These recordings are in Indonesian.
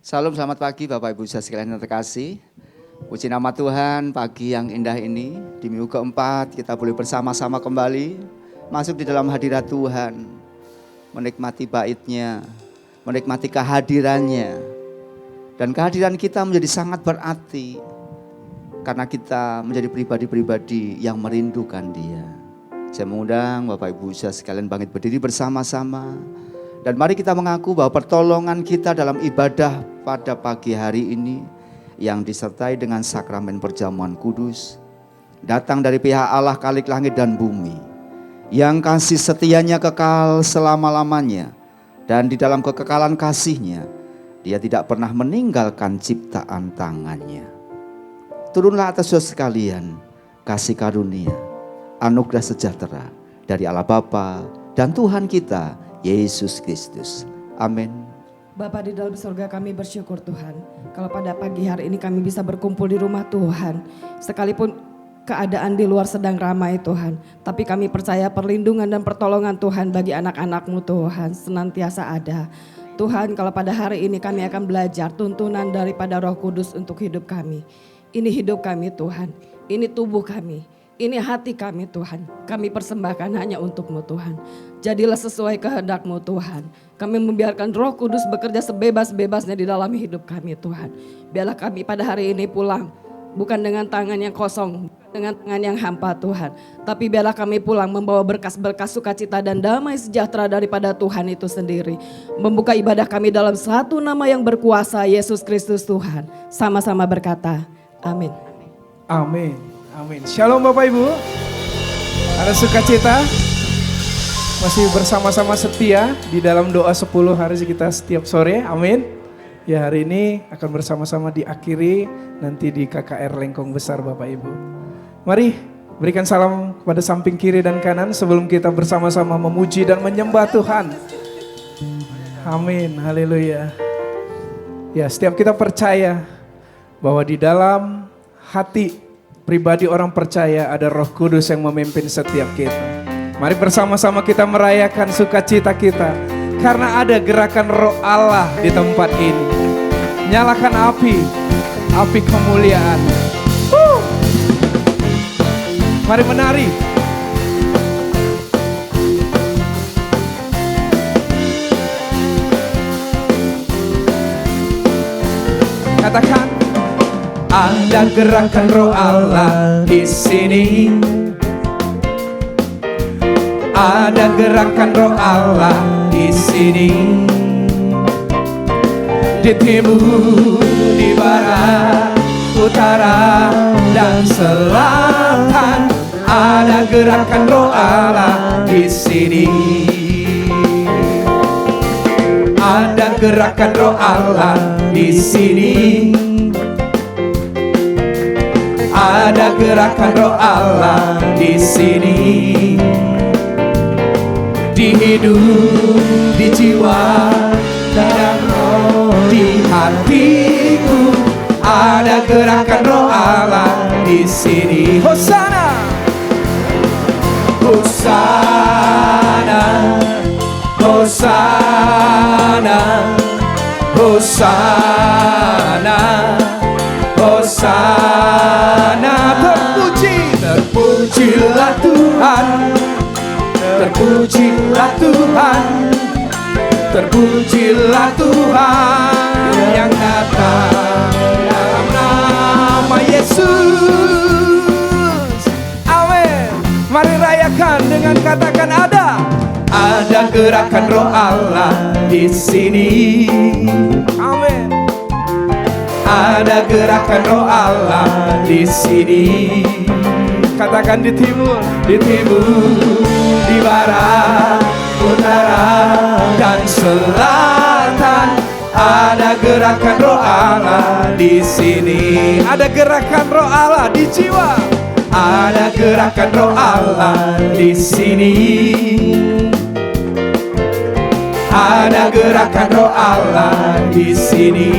Salam, selamat pagi Bapak Ibu saudara sekalian yang terkasih. Puji nama Tuhan, pagi yang indah ini, di minggu keempat kita boleh bersama-sama kembali masuk di dalam hadirat Tuhan, menikmati bait-Nya, menikmati kehadirannya. Dan kehadiran kita menjadi sangat berarti karena kita menjadi pribadi-pribadi yang merindukan Dia. Saya mengundang Bapak Ibu saudara sekalian bangkit berdiri bersama-sama. Dan mari kita mengaku bahwa pertolongan kita dalam ibadah pada pagi hari ini yang disertai dengan sakramen perjamuan kudus datang dari pihak Allah Khalik langit dan bumi yang kasih setianya kekal selama-lamanya, dan di dalam kekekalan kasihnya Dia tidak pernah meninggalkan ciptaan tangannya. Turunlah atas saudara sekalian kasih karunia, anugerah sejahtera dari Allah Bapa dan Tuhan kita Yesus Kristus. Amin. Bapa di dalam surga, kami bersyukur Tuhan kalau pada pagi hari ini kami bisa berkumpul di rumah Tuhan. Sekalipun keadaan di luar sedang ramai Tuhan, tapi kami percaya perlindungan dan pertolongan Tuhan bagi anak-anak-Mu Tuhan senantiasa ada. Tuhan, kalau pada hari ini kami akan belajar tuntunan daripada Roh Kudus untuk hidup kami. Ini hidup kami Tuhan, ini tubuh kami, ini hati kami Tuhan. Kami persembahkan hanya untuk-Mu Tuhan. Jadilah sesuai kehendak-Mu Tuhan. Kami membiarkan Roh Kudus bekerja sebebas-bebasnya di dalam hidup kami Tuhan. Biarlah kami pada hari ini pulang bukan dengan tangan yang kosong, dengan tangan yang hampa Tuhan. Tapi biarlah kami pulang membawa berkas-berkas sukacita dan damai sejahtera daripada Tuhan itu sendiri. Membuka ibadah kami dalam satu nama yang berkuasa, Yesus Kristus Tuhan. Sama-sama berkata, amin. Amin. Amin. Shalom Bapak Ibu. Ada sukacita. Masih bersama-sama setia di dalam doa 10 hari kita setiap sore. Amin. Ya, hari ini akan bersama-sama diakhiri nanti di KKR Lengkong Besar Bapak Ibu. Mari berikan salam kepada samping kiri dan kanan sebelum kita bersama-sama memuji dan menyembah Tuhan. Amin. Haleluya. Ya, setiap kita percaya bahwa di dalam hati pribadi orang percaya ada Roh Kudus yang memimpin setiap kita. Mari bersama-sama kita merayakan sukacita kita karena ada gerakan Roh Allah di tempat ini. Nyalakan api kemuliaan. Mari menari. Katakan, ada gerakan Roh Allah di sini. Ada gerakan Roh Allah di sini. Di timur, di barat, utara, dan selatan. Ada gerakan Roh Allah di sini. Ada gerakan Roh Allah di sini. Ada gerakan Roh Allah di sini. Di hidup, di jiwa, dan roh, di hatiku ada gerakan Roh Allah di sini. Hosana, Hosana, Hosana, Hosana, Hosana. Terpujilah Tuhan. Terpujilah Tuhan, terpujilah Tuhan yang datang dalam nama Yesus. Amin. Mari rayakan dengan katakan ada gerakan Roh Allah di sini. Amin. Ada gerakan Roh Allah di sini. Katakan di timur, di barat, utara, dan selatan. Ada gerakan Roh Allah di sini. Ada gerakan Roh Allah di jiwa. Ada gerakan Roh Allah di sini. Ada gerakan Roh Allah di sini.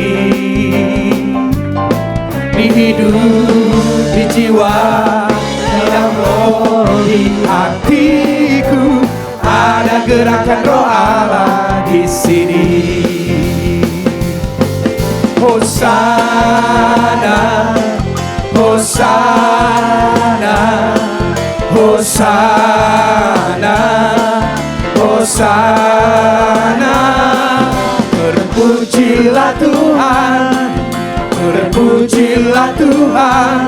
Di hidup, di jiwa, dalam roh, di hatiku ada gerakan Roh Allah di sini. Hosana, Hosana, Hosana, Hosana. Terpujilah Tuhan, terpujilah Tuhan,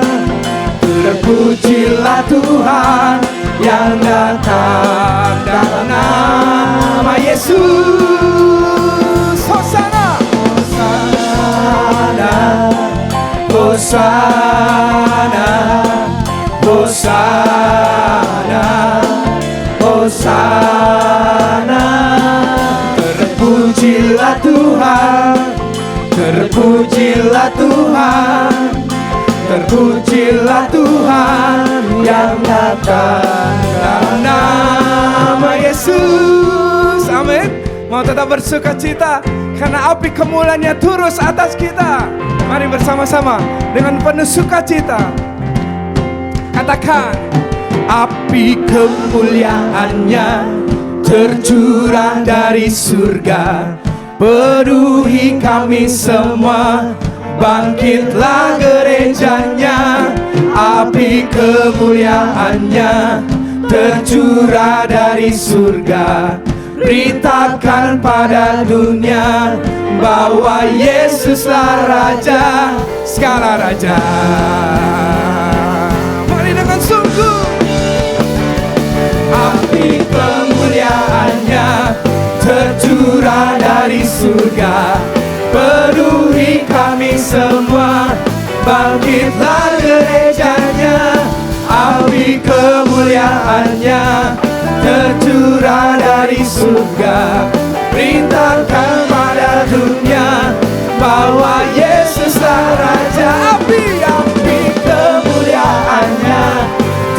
terpujilah Tuhan yang datang dalam nama Yesus. Hosana, Hosana, Hosana, Hosana, Hosana. Terpujilah Tuhan, terpujilah Tuhan, terpujilah Tuhan yang datang dalam nama Yesus. Amin. Mau tetap bersuka cita karena api kemuliaannya terus atas kita. Mari bersama-sama dengan penuh sukacita katakan, api kemuliaannya tercurah dari surga, penuhi kami semua. Bangkitlah gerejanya, api kemuliaannya tercurah dari surga. Beritakan pada dunia bahwa Yesuslah Raja, segala Raja. Mari dengan sungguh. Api kemuliaannya tercurah dari surga, penuhi kami semua. Bangkitlah gerejanya, api kemuliaannya tercurah dari surga. Perintahkan pada dunia bahwa Yesuslah Raja. Api kemuliaannya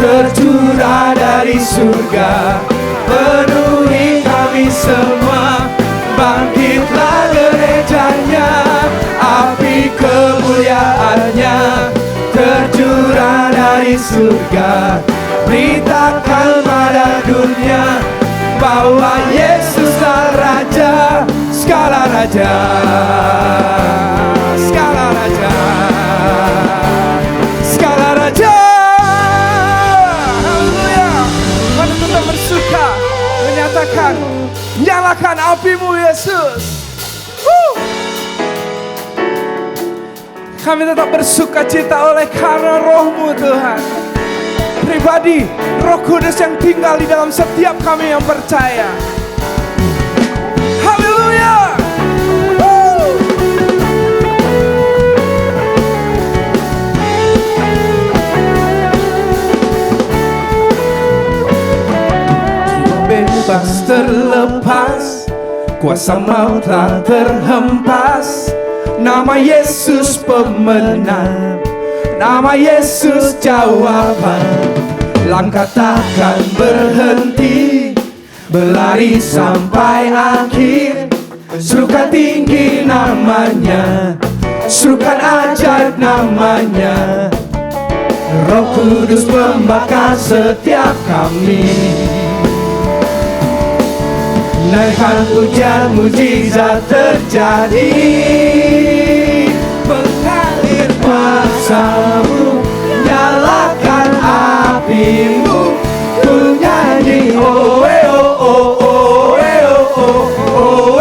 tercurah dari surga, penuhi kami semua. Bangkitlah gerejanya, api kemuliaannya tercurah dari surga. Beritakan pada dunia bahwa Yesuslah Raja, segala Raja, segala Raja, segala Raja. Haleluya. Mari kita bersuka menyatakan, nyalakan apimu Yesus. Kami tetap bersuka cita oleh karena roh-Mu Tuhan. Pribadi, Roh Kudus yang tinggal di dalam setiap kami yang percaya. Haleluya. Bebas terlepas, kuasa maut telah terhempas. Nama Yesus pemenang, nama Yesus jawaban. Langkah takkan berhenti, berlari sampai akhir. Serukan tinggi namanya, serukan ajaib namanya. Roh Kudus membakar setiap kami. Naikkan pujian, mujizat terjadi. Mengalir kuasa-Mu, nyalakan api-Mu. Ku nyanyi oh oh oh oh oh oh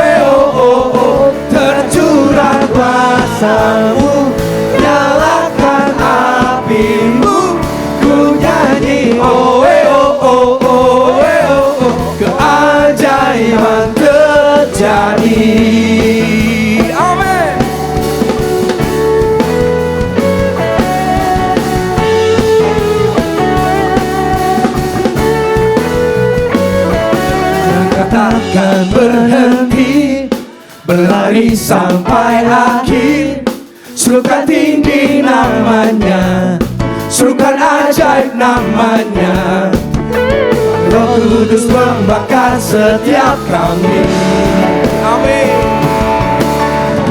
oh oh. Tercurah kuasa-Mu, nyalakan api-Mu. Ku nyanyi oh oh oh oh oh. Keajaiban terjadi. Amin. Langkah takkan berhenti, berlari sampai akhir. Serukan tinggi namanya, serukan ajaib namanya. Roh Kudus membakar setiap kami. Amin.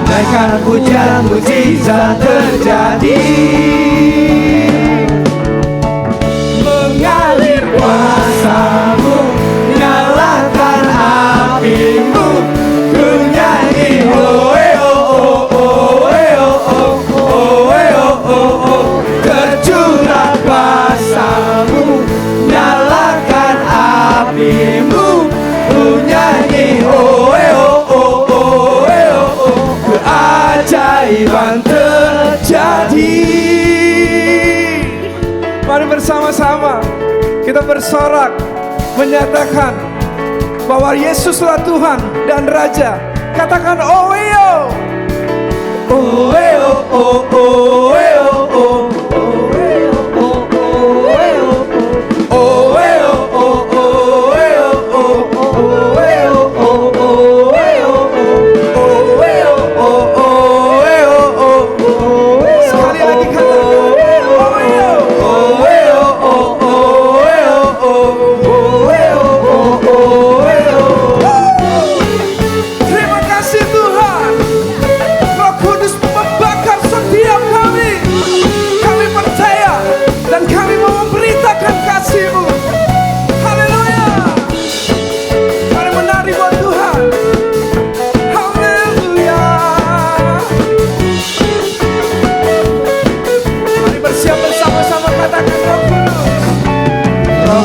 Naikkan pujian, mujizat terjadi. Mengalir kuasa-Mu, nyalakan api-Mu. Ku nyanyi oh oh oh oh oh keajaiban terjadi. Mari bersama-sama kita bersorak menyatakan bahwa Yesuslah Tuhan dan Raja. Katakan Oeo, Oeo, Oeo, Oeo.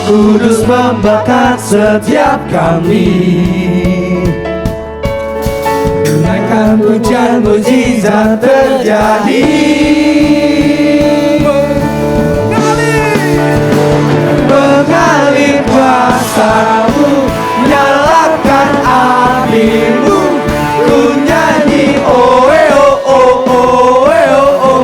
Kudus membakar setiap kami, menaikkan pujian mujizat terjadi. Mengalir kuasa-Mu, nyalakan apimu, ku nyanyi oe o o oe o o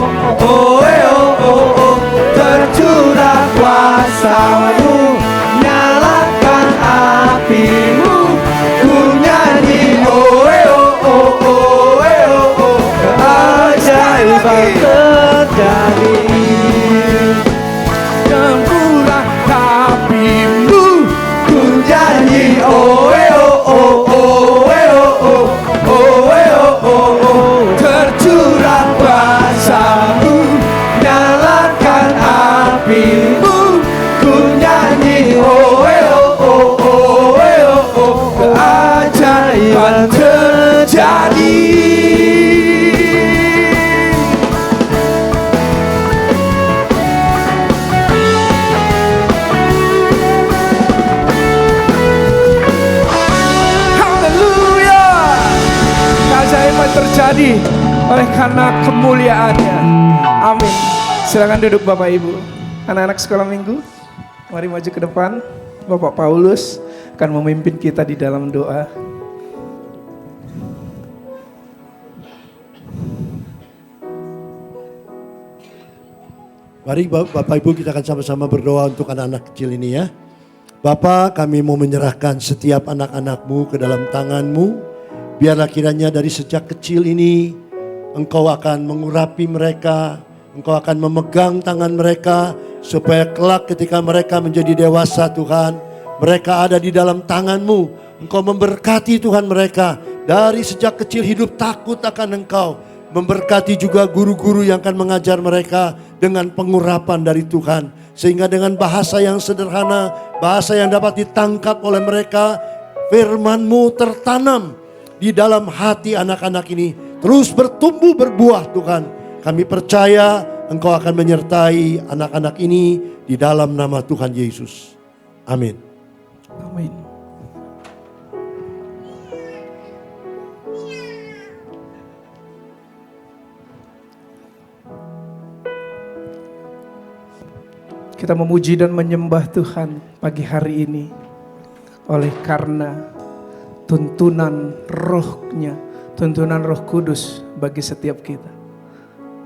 oe o o o, tercurah kuasa-Mu, nyalakan apimu, ku nyanyi oe o o oe o o, keajaiban terjadi. Gempuran apimu, ku nyanyi oe o o oe o o oe o o o, tercurah kuasa-Mu, nyalakan apimu, ku nyanyi oe o o oe o o, keajaiban terjadi. Haleluya. Keajaiban terjadi oleh karena kemuliaannya. Amin. Silakan duduk Bapak Ibu. Anak-anak sekolah minggu, mari maju ke depan. Bapak Paulus akan memimpin kita di dalam doa. Mari Bapak Ibu kita akan sama-sama berdoa untuk anak-anak kecil ini ya. Bapa, kami mau menyerahkan setiap anak-anak-Mu ke dalam tangan-Mu. Biarlah kiranya dari sejak kecil ini Engkau akan mengurapi mereka, Engkau akan memegang tangan mereka, supaya kelak ketika mereka menjadi dewasa Tuhan, mereka ada di dalam tangan-Mu. Engkau memberkati Tuhan mereka, dari sejak kecil hidup takut akan Engkau. Memberkati juga guru-guru yang akan mengajar mereka dengan pengurapan dari Tuhan. Sehingga dengan bahasa yang sederhana, bahasa yang dapat ditangkap oleh mereka, firman-Mu tertanam di dalam hati anak-anak ini. Terus bertumbuh berbuah Tuhan. Kami percaya Engkau akan menyertai anak-anak ini di dalam nama Tuhan Yesus. Amin. Amin. Kita memuji dan menyembah Tuhan pagi hari ini oleh karena tuntunan Roh-Nya, tuntunan Roh Kudus bagi setiap kita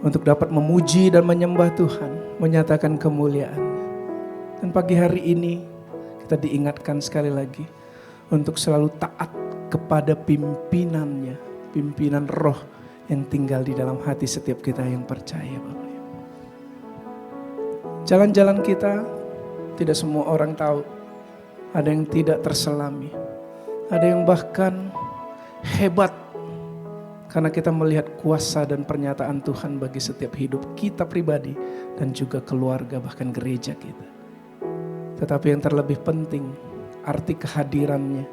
untuk dapat memuji dan menyembah Tuhan, menyatakan kemuliaan-Nya. Dan pagi hari ini kita diingatkan sekali lagi untuk selalu taat kepada pimpinannya, pimpinan Roh yang tinggal di dalam hati setiap kita yang percaya, Bapak. Jalan-jalan kita tidak semua orang tahu. Ada yang tidak terselami. Ada yang bahkan hebat karena kita melihat kuasa dan pernyataan Tuhan bagi setiap hidup kita pribadi dan juga keluarga bahkan gereja kita. Tetapi yang terlebih penting arti kehadirannya.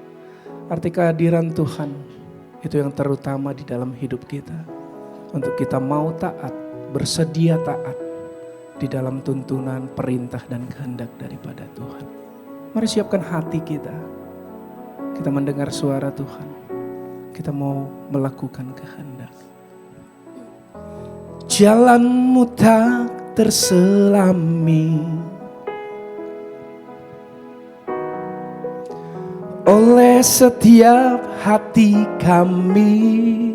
Arti kehadiran Tuhan itu yang terutama di dalam hidup kita. Untuk kita mau taat, bersedia taat di dalam tuntunan, perintah dan kehendak daripada Tuhan. Mari siapkan hati kita. Kita mendengar suara Tuhan. Kita mau melakukan kehendak. jalanmu tak terselami oleh setiap hati kami.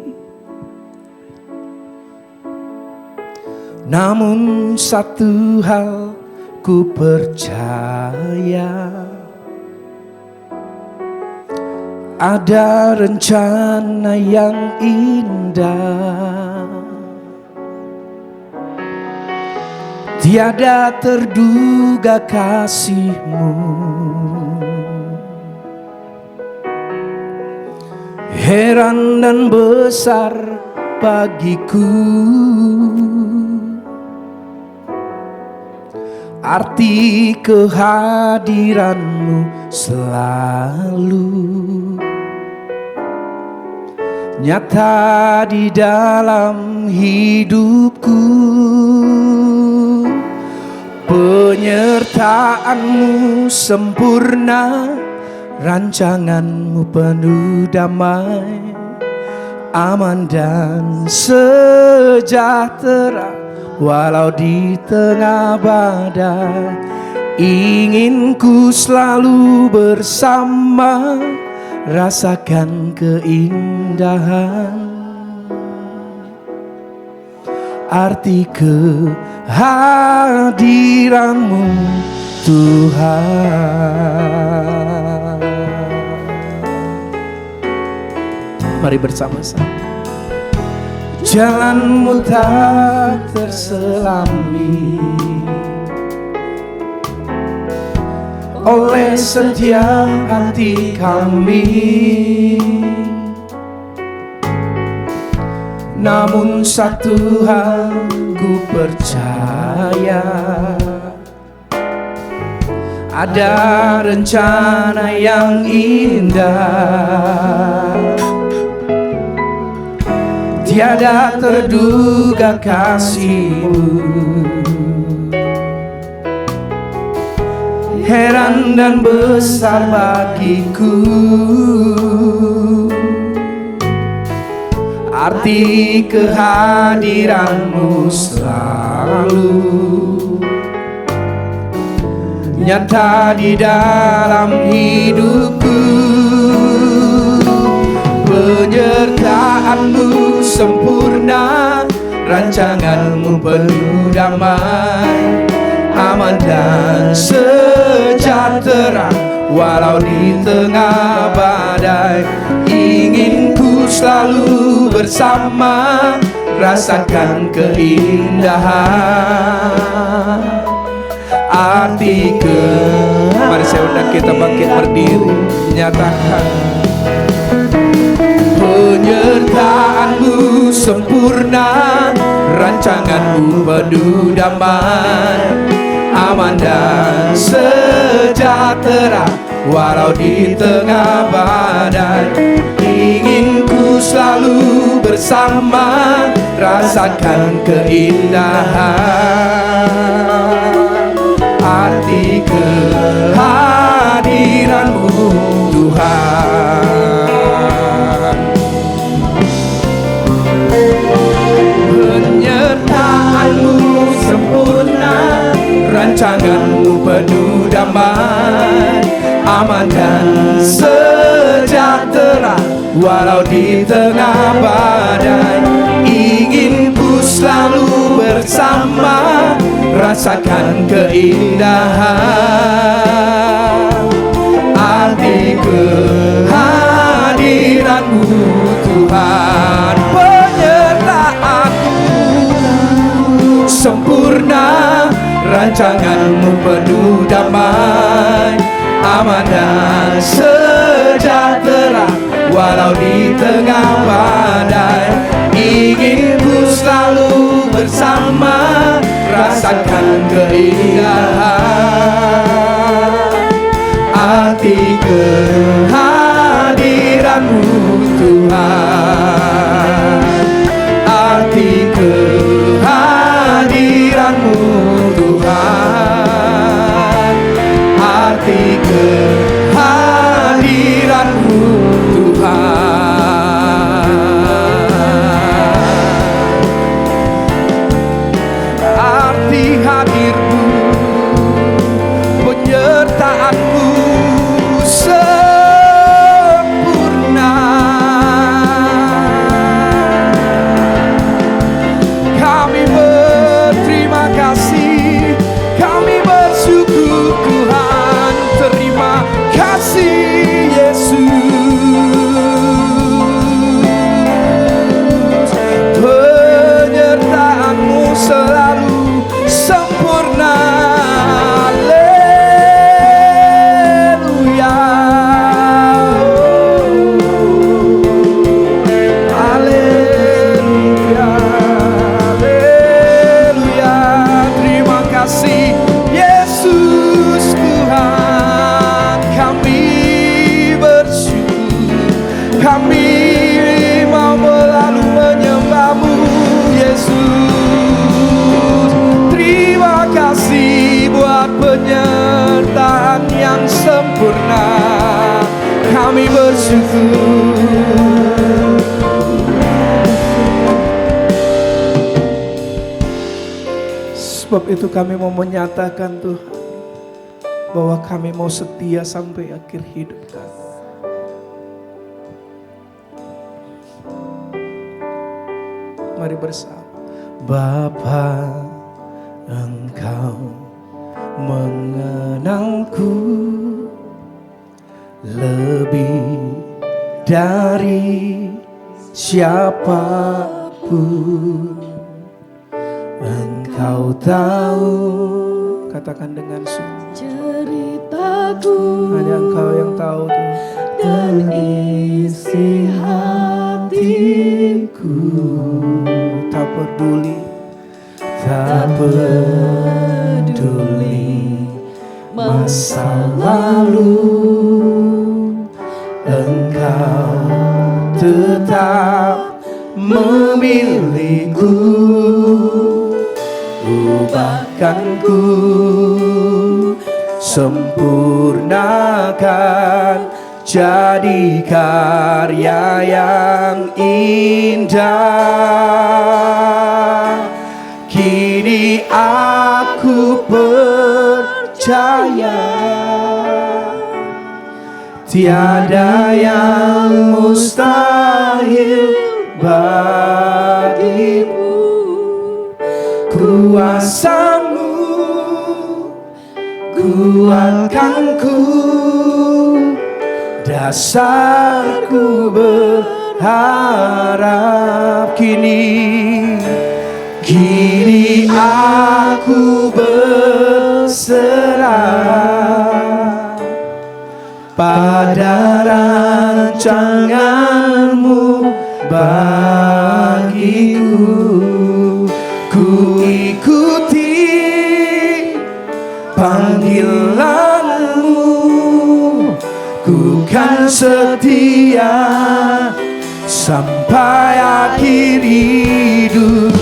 Namun satu hal ku percaya, ada rencana yang indah, tiada terduga kasih-Mu, heran dan besar bagiku arti kehadiran-Mu selalu nyata di dalam hidupku. Penyertaan-Mu sempurna, rancangan-Mu penuh damai, aman dan sejahtera walau di tengah badai. Ingin ku selalu bersama, rasakan keindahan arti kehadiran-Mu Tuhan. Mari bersama-sama. Jalan-Mu tak terselami oleh setiap hati kami. Namun satu hal ku percaya, ada rencana yang indah, tiada terduga kasih-Mu, heran dan besar bagiku arti kehadiran-Mu selalu nyata di dalam hidupku. Penyertaan-Mu sempurna, rancangan-Mu penuh damai, aman dan sejahtera walau di tengah badai. Ingin ku selalu bersama, rasakan keindahan arti Mari saya undang kita bangkit berdiri, nyatakan penyertaan-Mu sempurna, rancangan-Mu penuh damai, aman dan sejahtera walau di tengah badai. Ingin ku selalu bersama, rasakan keindahan arti kehadiran-Mu Tuhan. Penyertaan-Mu sempurna, rancangan-Mu penuh damai, aman dan sejahtera walau di tengah badai. Ingin ku selalu bersama, rasakan keindahan arti kehadiran-Mu Tuhan. Penyertaan-Mu sempurna, rancangan-Mu penuh damai, aman dan sejahtera walau di tengah badai. Ingin ku selalu bersama, rasakan keindahan arti kehadiran-Mu Tuhan. Arti kehadiran-Mu Tuhan. Arti kehadiran-Mu Tuhan. sempurna, kami bersyukur. Sebab itu kami mau menyatakan Tuhan, bahwa kami mau setia sampai akhir hidup kami. Mari bersama. Bapa, Engkau mengenalku lebih dari siapapun. Engkau tahu, katakan dengan sungguh, Ceritaku hanya Engkau yang tahu Tuhan. dan isi hatiku, Tak peduli, tak peduli masa lalu, Engkau tetap memilihku. Ubahkanku, sempurnakan, jadi karya yang indah. Kini aku percaya tiada yang mustahil bagimu. Kuasamu kuatkanku, dasarku berharap. Kini aku berserah pada rancanganmu bagiku. Ku ikuti panggilanmu, ku kan setia sampai akhir hidupku.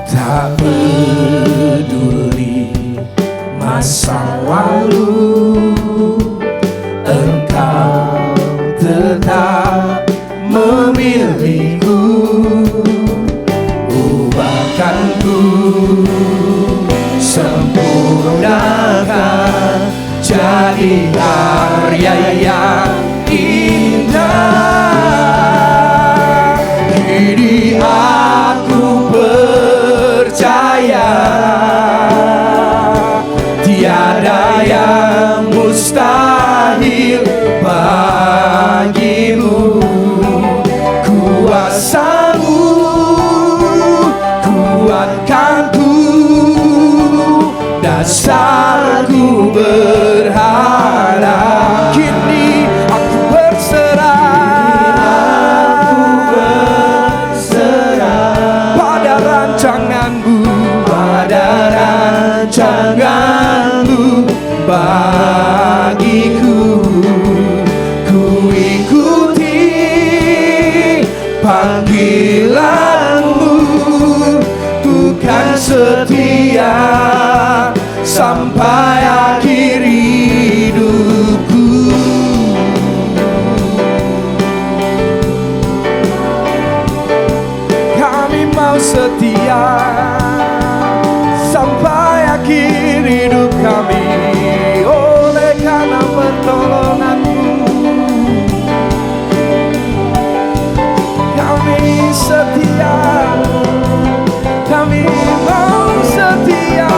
Tak peduli masa lalu, Engkau tetap memilihku. Ubahkanku, sempurnakan, jadi karya yang indah. Kini aku percaya tiada yang mustahil bagimu. Kuasamu kuatkanku, dasarku berharap. Kini aku berserah pada rancanganmu, pada rancanganmu bagiku. Ku ikuti panggilanmu, ku kan setia sampai akhir hidupku. Kami mau setia sampai akhir hidup kami, oleh karena pertolonganmu. Kami setia, kami mau setia.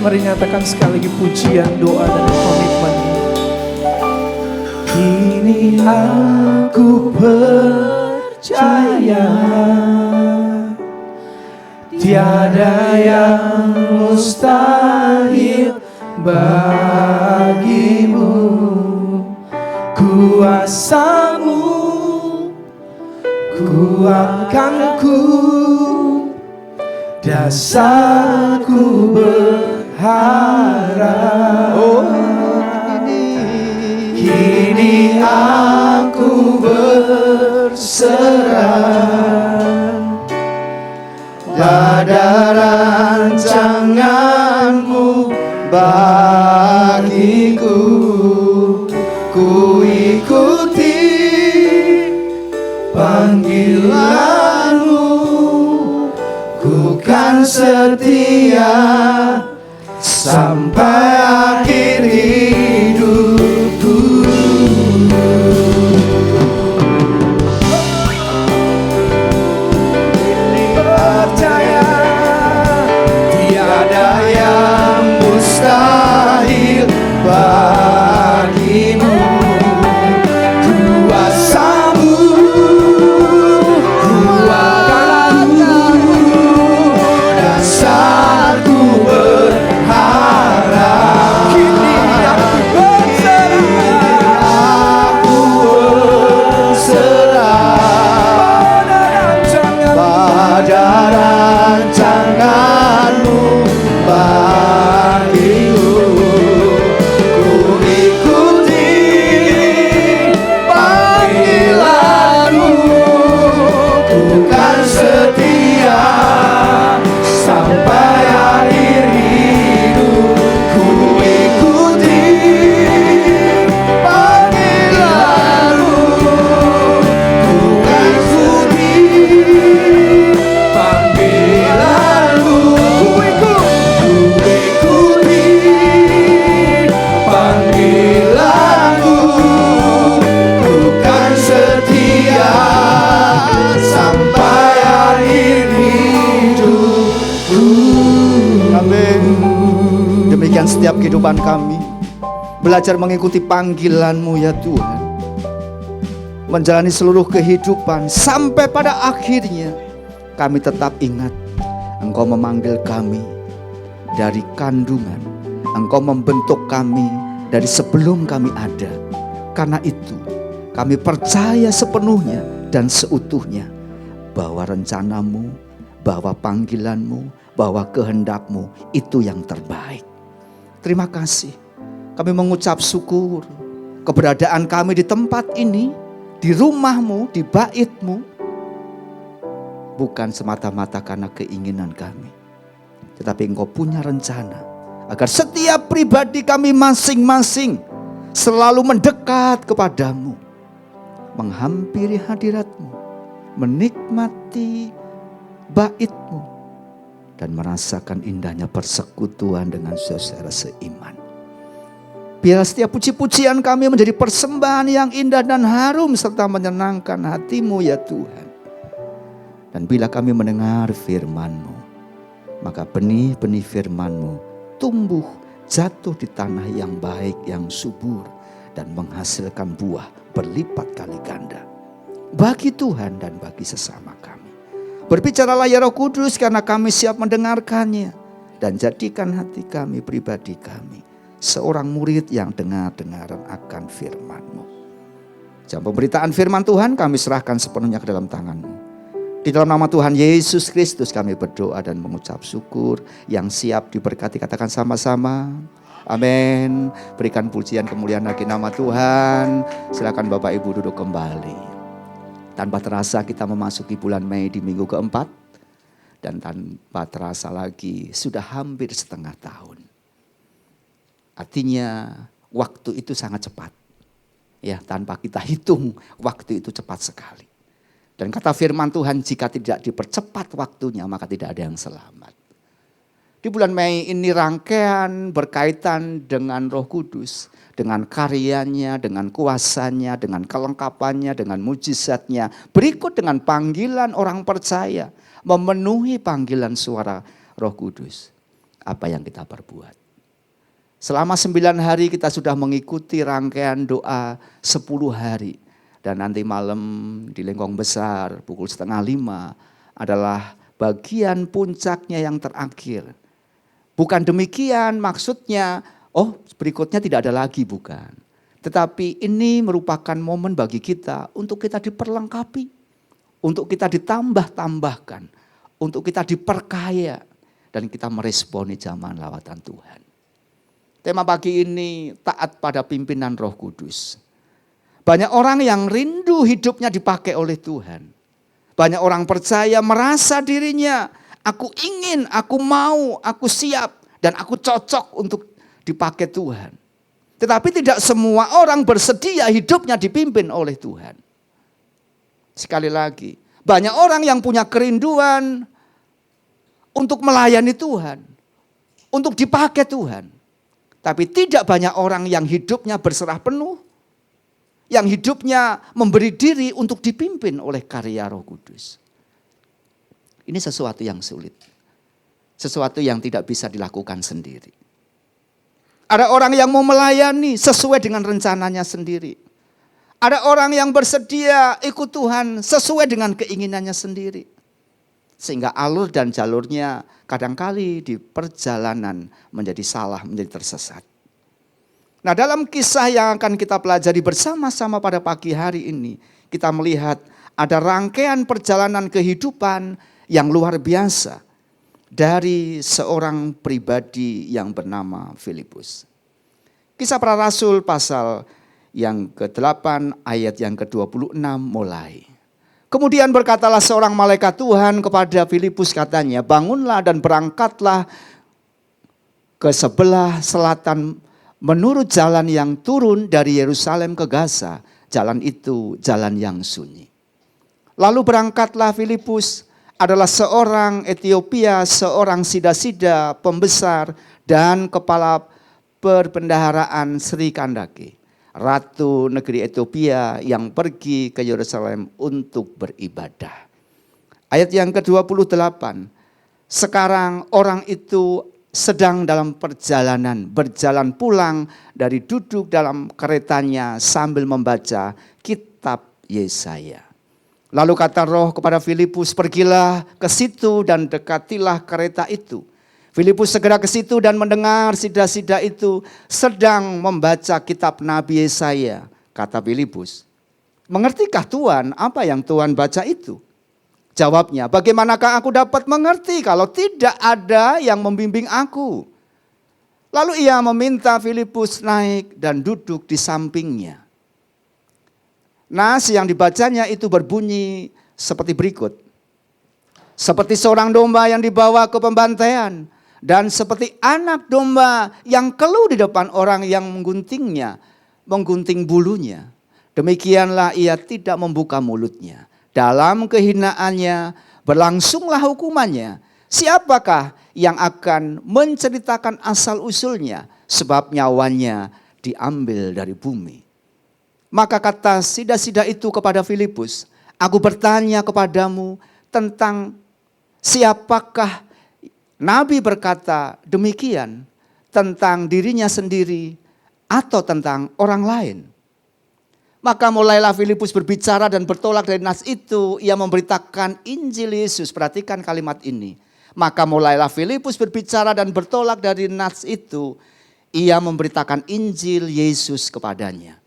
Mari nyatakan sekali lagi pujian, doa, dan komitmen. Kini aku percaya tiada yang mustahil bagimu. Kuasamu kuatkanku, dasarku berharap. Kini aku berserah pada rancanganmu bagiku. Ku ikuti panggilanmu, ku kan setia sampai akhir hidupku. Percaya tiada yang mustahil bagimu. Kuasamu kuatkanku, dasarku berharap. Kini aku berserah pada rancanganmu bagiku. Ku ikuti panggilanmu, ku kan setia sampai akhir hidup. Ku ikuti panggilanmu, ku kan ikuti panggilanmu. Ku ikuti panggilanmu, ku kan setia sampai akhir hidupku. Amin. Demikian setiap kehidupan kami, belajar mengikuti panggilan-Mu ya Tuhan, menjalani seluruh kehidupan sampai pada akhirnya kami tetap ingat Engkau memanggil kami dari kandungan, Engkau membentuk kami dari sebelum kami ada. Karena itu kami percaya sepenuhnya dan seutuhnya bahwa rencana-Mu, bahwa panggilan-Mu, bahwa kehendak-Mu itu yang terbaik. Terima kasih. Kami mengucap syukur keberadaan kami di tempat ini, di rumah-Mu, di bait-Mu, bukan semata-mata karena keinginan kami, tetapi Engkau punya rencana agar setiap pribadi kami masing-masing selalu mendekat kepadamu, menghampiri hadirat-Mu, menikmati bait-Mu, dan merasakan indahnya persekutuan dengan saudara seiman. Biarlah setiap puji-pujian kami menjadi persembahan yang indah dan harum serta menyenangkan hati-Mu ya Tuhan. Dan bila kami mendengar firman-Mu, maka benih-benih firman-Mu tumbuh jatuh di tanah yang baik, yang subur, dan menghasilkan buah berlipat kali ganda bagi Tuhan dan bagi sesama kami. Berbicaralah ya Roh Kudus, karena kami siap mendengarkannya, dan jadikan hati kami, pribadi kami, seorang murid yang dengar-dengaran akan firman-Mu. Jam pemberitaan firman Tuhan kami serahkan sepenuhnya ke dalam tangan-Mu. Di dalam nama Tuhan Yesus Kristus kami berdoa dan mengucap syukur. Yang siap diberkati katakan sama-sama. Amin. Berikan pujian kemuliaan bagi nama Tuhan. Silakan Bapak Ibu duduk kembali. Tanpa terasa kita memasuki bulan Mei di minggu keempat. Dan tanpa terasa lagi sudah hampir setengah tahun. Artinya waktu itu sangat cepat. Ya, tanpa kita hitung waktu itu cepat sekali. Dan kata firman Tuhan, jika tidak dipercepat waktunya maka tidak ada yang selamat. Di bulan Mei ini rangkaian berkaitan dengan Roh Kudus, dengan karyanya, dengan kuasanya, dengan kelengkapannya, dengan mujizatnya. Berikut dengan panggilan orang percaya, memenuhi panggilan suara Roh Kudus. Apa yang kita perbuat? Selama 9 hari kita sudah mengikuti rangkaian doa 10 hari. Dan nanti malam di Lengkong Besar pukul 4:30 adalah bagian puncaknya yang terakhir. Bukan demikian maksudnya, oh berikutnya tidak ada lagi, bukan. Tetapi ini merupakan momen bagi kita untuk kita diperlengkapi, untuk kita ditambah-tambahkan, untuk kita diperkaya, dan kita meresponi zaman lawatan Tuhan. Tema pagi ini, taat pada pimpinan Roh Kudus. Banyak orang yang rindu hidupnya dipakai oleh Tuhan. Banyak orang percaya merasa dirinya, aku ingin, aku mau, aku siap, dan aku cocok untuk dipakai Tuhan. Tetapi tidak semua orang bersedia hidupnya dipimpin oleh Tuhan. Sekali lagi, banyak orang yang punya kerinduan untuk melayani Tuhan, untuk dipakai Tuhan. Tapi tidak banyak orang yang hidupnya berserah penuh, yang hidupnya memberi diri untuk dipimpin oleh karya Roh Kudus. Ini sesuatu yang sulit. Sesuatu yang tidak bisa dilakukan sendiri. Ada orang yang mau melayani sesuai dengan rencananya sendiri. Ada orang yang bersedia ikut Tuhan sesuai dengan keinginannya sendiri. Sehingga alur dan jalurnya kadangkali di perjalanan menjadi salah, menjadi tersesat. Nah, dalam kisah yang akan kita pelajari bersama-sama pada pagi hari ini, kita melihat ada rangkaian perjalanan kehidupan yang luar biasa dari seorang pribadi yang bernama Filipus. Kisah Para Rasul pasal yang ke-8 ayat yang ke-26 mulai. Kemudian berkatalah seorang malaikat Tuhan kepada Filipus, katanya, bangunlah dan berangkatlah ke sebelah selatan menurut jalan yang turun dari Yerusalem ke Gaza. Jalan itu jalan yang sunyi. Lalu berangkatlah Filipus, adalah seorang Etiopia, seorang sida-sida, pembesar dan kepala perbendaharaan Sri Kandake, ratu negeri Etiopia yang pergi ke Yerusalem untuk beribadah. Ayat yang ke-28, sekarang orang itu sedang dalam perjalanan, berjalan pulang dari duduk dalam keretanya sambil membaca kitab Yesaya. Lalu kata Roh kepada Filipus, pergilah ke situ dan dekatilah kereta itu. Filipus segera ke situ dan mendengar sida-sida itu sedang membaca kitab Nabi Yesaya. Kata Filipus, mengertikah Tuhan apa yang Tuhan baca itu? Jawabnya, bagaimanakah aku dapat mengerti kalau tidak ada yang membimbing aku? Lalu ia meminta Filipus naik dan duduk di sampingnya. Nas yang dibacanya itu berbunyi seperti berikut. Seperti seorang domba yang dibawa ke pembantaian, dan seperti anak domba yang keluh di depan orang yang mengguntingnya, menggunting bulunya. Demikianlah ia tidak membuka mulutnya. Dalam kehinaannya berlangsunglah hukumannya. Siapakah yang akan menceritakan asal-usulnya? Sebab nyawanya diambil dari bumi. Maka kata sida-sida itu kepada Filipus, aku bertanya kepadamu tentang siapakah Nabi berkata demikian, tentang dirinya sendiri atau tentang orang lain. Maka mulailah Filipus berbicara dan bertolak dari nas itu, ia memberitakan Injil Yesus. Perhatikan kalimat ini. Maka mulailah Filipus berbicara dan bertolak dari nas itu, ia memberitakan Injil Yesus kepadanya.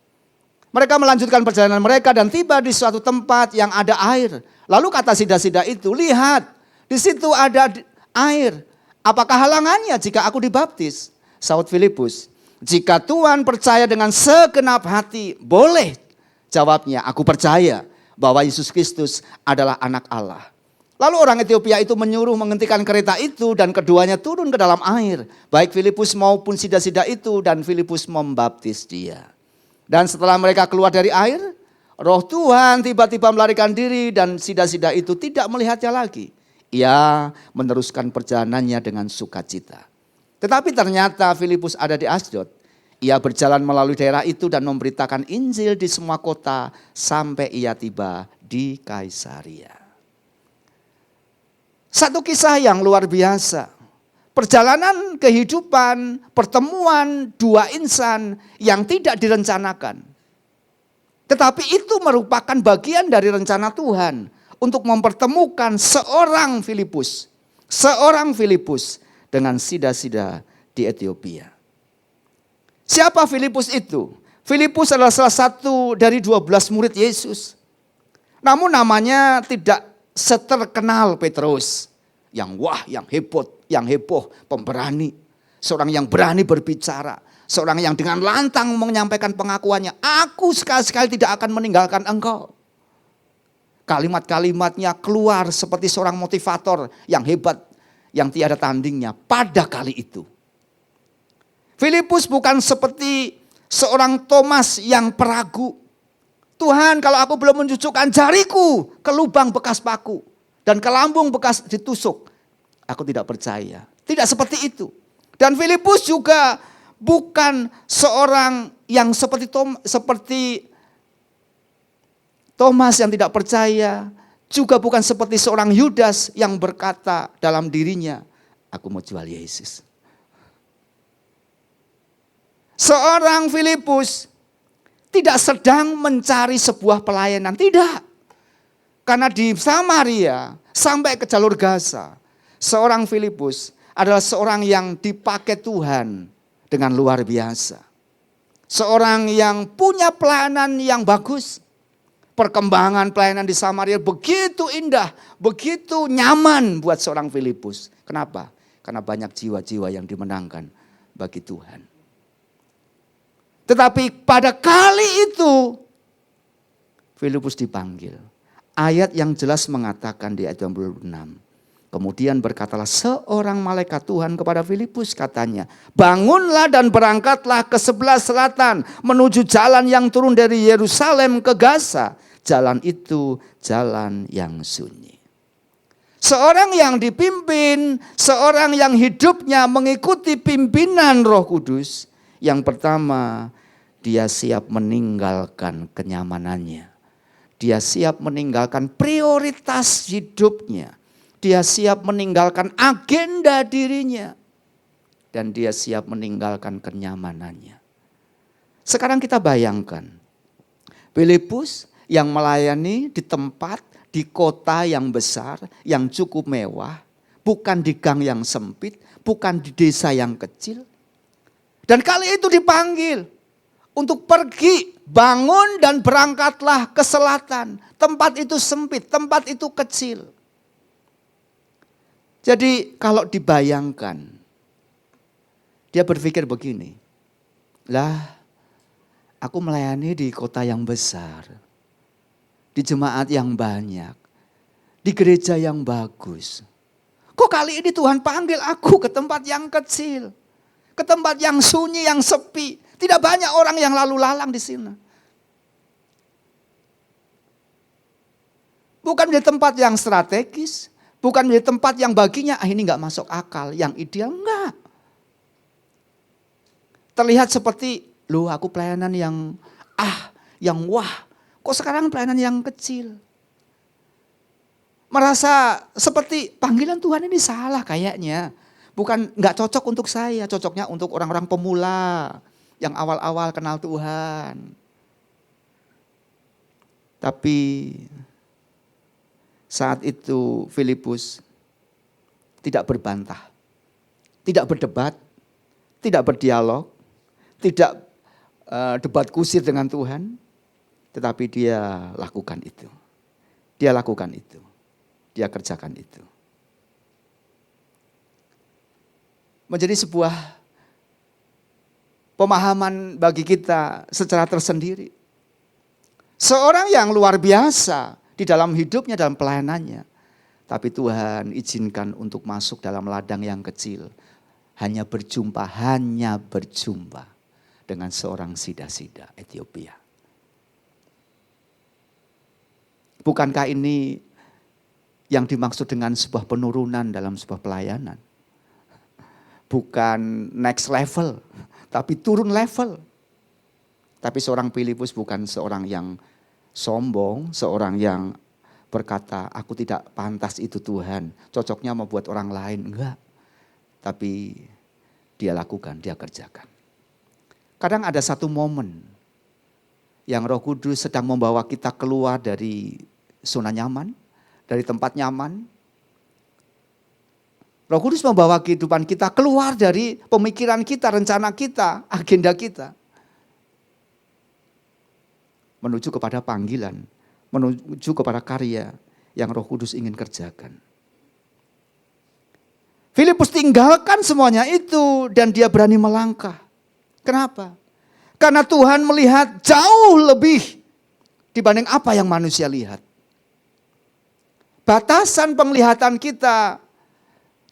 Mereka melanjutkan perjalanan mereka dan tiba di suatu tempat yang ada air. Lalu kata sida-sida itu, lihat, di situ ada air. Apakah halangannya jika aku dibaptis? Saud Filipus, jika Tuhan percaya dengan segenap hati, boleh. Jawabnya, aku percaya bahwa Yesus Kristus adalah anak Allah. Lalu orang Etiopia itu menyuruh menghentikan kereta itu dan keduanya turun ke dalam air. Baik Filipus maupun sida-sida itu, dan Filipus membaptis dia. Dan setelah mereka keluar dari air, Roh Tuhan tiba-tiba melarikan diri dan sida-sida itu tidak melihatnya lagi. Ia meneruskan perjalanannya dengan sukacita. Tetapi ternyata Filipus ada di Asdod. Ia berjalan melalui daerah itu dan memberitakan Injil di semua kota sampai ia tiba di Kaisaria. Satu kisah yang luar biasa. Perjalanan kehidupan, pertemuan dua insan yang tidak direncanakan. Tetapi itu merupakan bagian dari rencana Tuhan untuk mempertemukan seorang Filipus dengan sida-sida di Ethiopia. Siapa Filipus itu? Filipus adalah salah satu dari 12 murid Yesus. Namun namanya tidak seterkenal Petrus. Yang wah, yang heboh, pemberani. Seorang yang berani berbicara. Seorang yang dengan lantang menyampaikan pengakuannya. Aku sekali-sekali tidak akan meninggalkan engkau. Kalimat-kalimatnya keluar seperti seorang motivator yang hebat. Yang tiada tandingnya pada kali itu. Filipus bukan seperti seorang Thomas yang peragu. Tuhan, kalau aku belum menunjukkan jariku ke lubang bekas paku dan ke lambung bekas ditusuk, aku tidak percaya. Tidak seperti itu. Dan Filipus juga bukan seorang yang seperti Thomas yang tidak percaya, juga bukan seperti seorang Yudas yang berkata dalam dirinya, aku mau jual Yesus. Seorang Filipus tidak sedang mencari sebuah pelayanan, tidak. Karena di Samaria sampai ke jalur Gaza, seorang Filipus adalah seorang yang dipakai Tuhan dengan luar biasa. Seorang yang punya pelayanan yang bagus. Perkembangan pelayanan di Samaria begitu indah, begitu nyaman buat seorang Filipus. Kenapa? Karena banyak jiwa-jiwa yang dimenangkan bagi Tuhan. Tetapi pada kali itu Filipus dipanggil. Ayat yang jelas mengatakan di ayat 26. Kemudian berkatalah seorang malaikat Tuhan kepada Filipus, katanya, bangunlah dan berangkatlah ke sebelah selatan menuju jalan yang turun dari Yerusalem ke Gaza. Jalan itu jalan yang sunyi. Seorang yang dipimpin, seorang yang hidupnya mengikuti pimpinan Roh Kudus. Yang pertama, dia siap meninggalkan kenyamanannya. Dia siap meninggalkan prioritas hidupnya. Dia siap meninggalkan agenda dirinya. Dan dia siap meninggalkan kenyamanannya. Sekarang kita bayangkan. Filipus yang melayani di tempat, di kota yang besar, yang cukup mewah. Bukan di gang yang sempit, bukan di desa yang kecil. Dan kali itu dipanggil untuk pergi, bangun dan berangkatlah ke selatan. Tempat itu sempit, tempat itu kecil. Jadi kalau dibayangkan, dia berpikir begini, lah aku melayani di kota yang besar, di jemaat yang banyak, di gereja yang bagus. Kok kali ini Tuhan panggil aku ke tempat yang kecil, ke tempat yang sunyi, yang sepi. Tidak banyak orang yang lalu lalang di sini. Bukan di tempat yang strategis, bukan di tempat yang baginya ini nggak masuk akal, yang ideal enggak. Terlihat seperti, loh aku pelayanan yang wah, kok sekarang pelayanan yang kecil. Merasa seperti panggilan Tuhan ini salah kayaknya. Bukan nggak cocok untuk saya, cocoknya untuk orang-orang pemula yang awal-awal kenal Tuhan. Tapi saat itu Filipus tidak berbantah, tidak berdebat, tidak berdialog, tidak debat kusir dengan Tuhan, tetapi dia lakukan itu. Dia lakukan itu. Dia kerjakan itu. Menjadi sebuah pemahaman bagi kita secara tersendiri. Seorang yang luar biasa di dalam hidupnya, dalam pelayanannya. Tapi Tuhan izinkan untuk masuk dalam ladang yang kecil. Hanya berjumpa dengan seorang sida-sida Ethiopia. Bukankah ini yang dimaksud dengan sebuah penurunan dalam sebuah pelayanan? Bukan next level, tapi turun level. Tapi seorang Filipus bukan seorang yang sombong, seorang yang berkata, aku tidak pantas itu Tuhan, cocoknya membuat orang lain. Enggak, tapi dia lakukan, dia kerjakan. Kadang ada satu momen yang Roh Kudus sedang membawa kita keluar dari zona nyaman, dari tempat nyaman. Roh Kudus membawa kehidupan kita keluar dari pemikiran kita, rencana kita, agenda kita. Menuju kepada panggilan, menuju kepada karya yang Roh Kudus ingin kerjakan. Filipus tinggalkan semuanya itu dan dia berani melangkah. Kenapa? Karena Tuhan melihat jauh lebih dibanding apa yang manusia lihat. Batasan penglihatan kita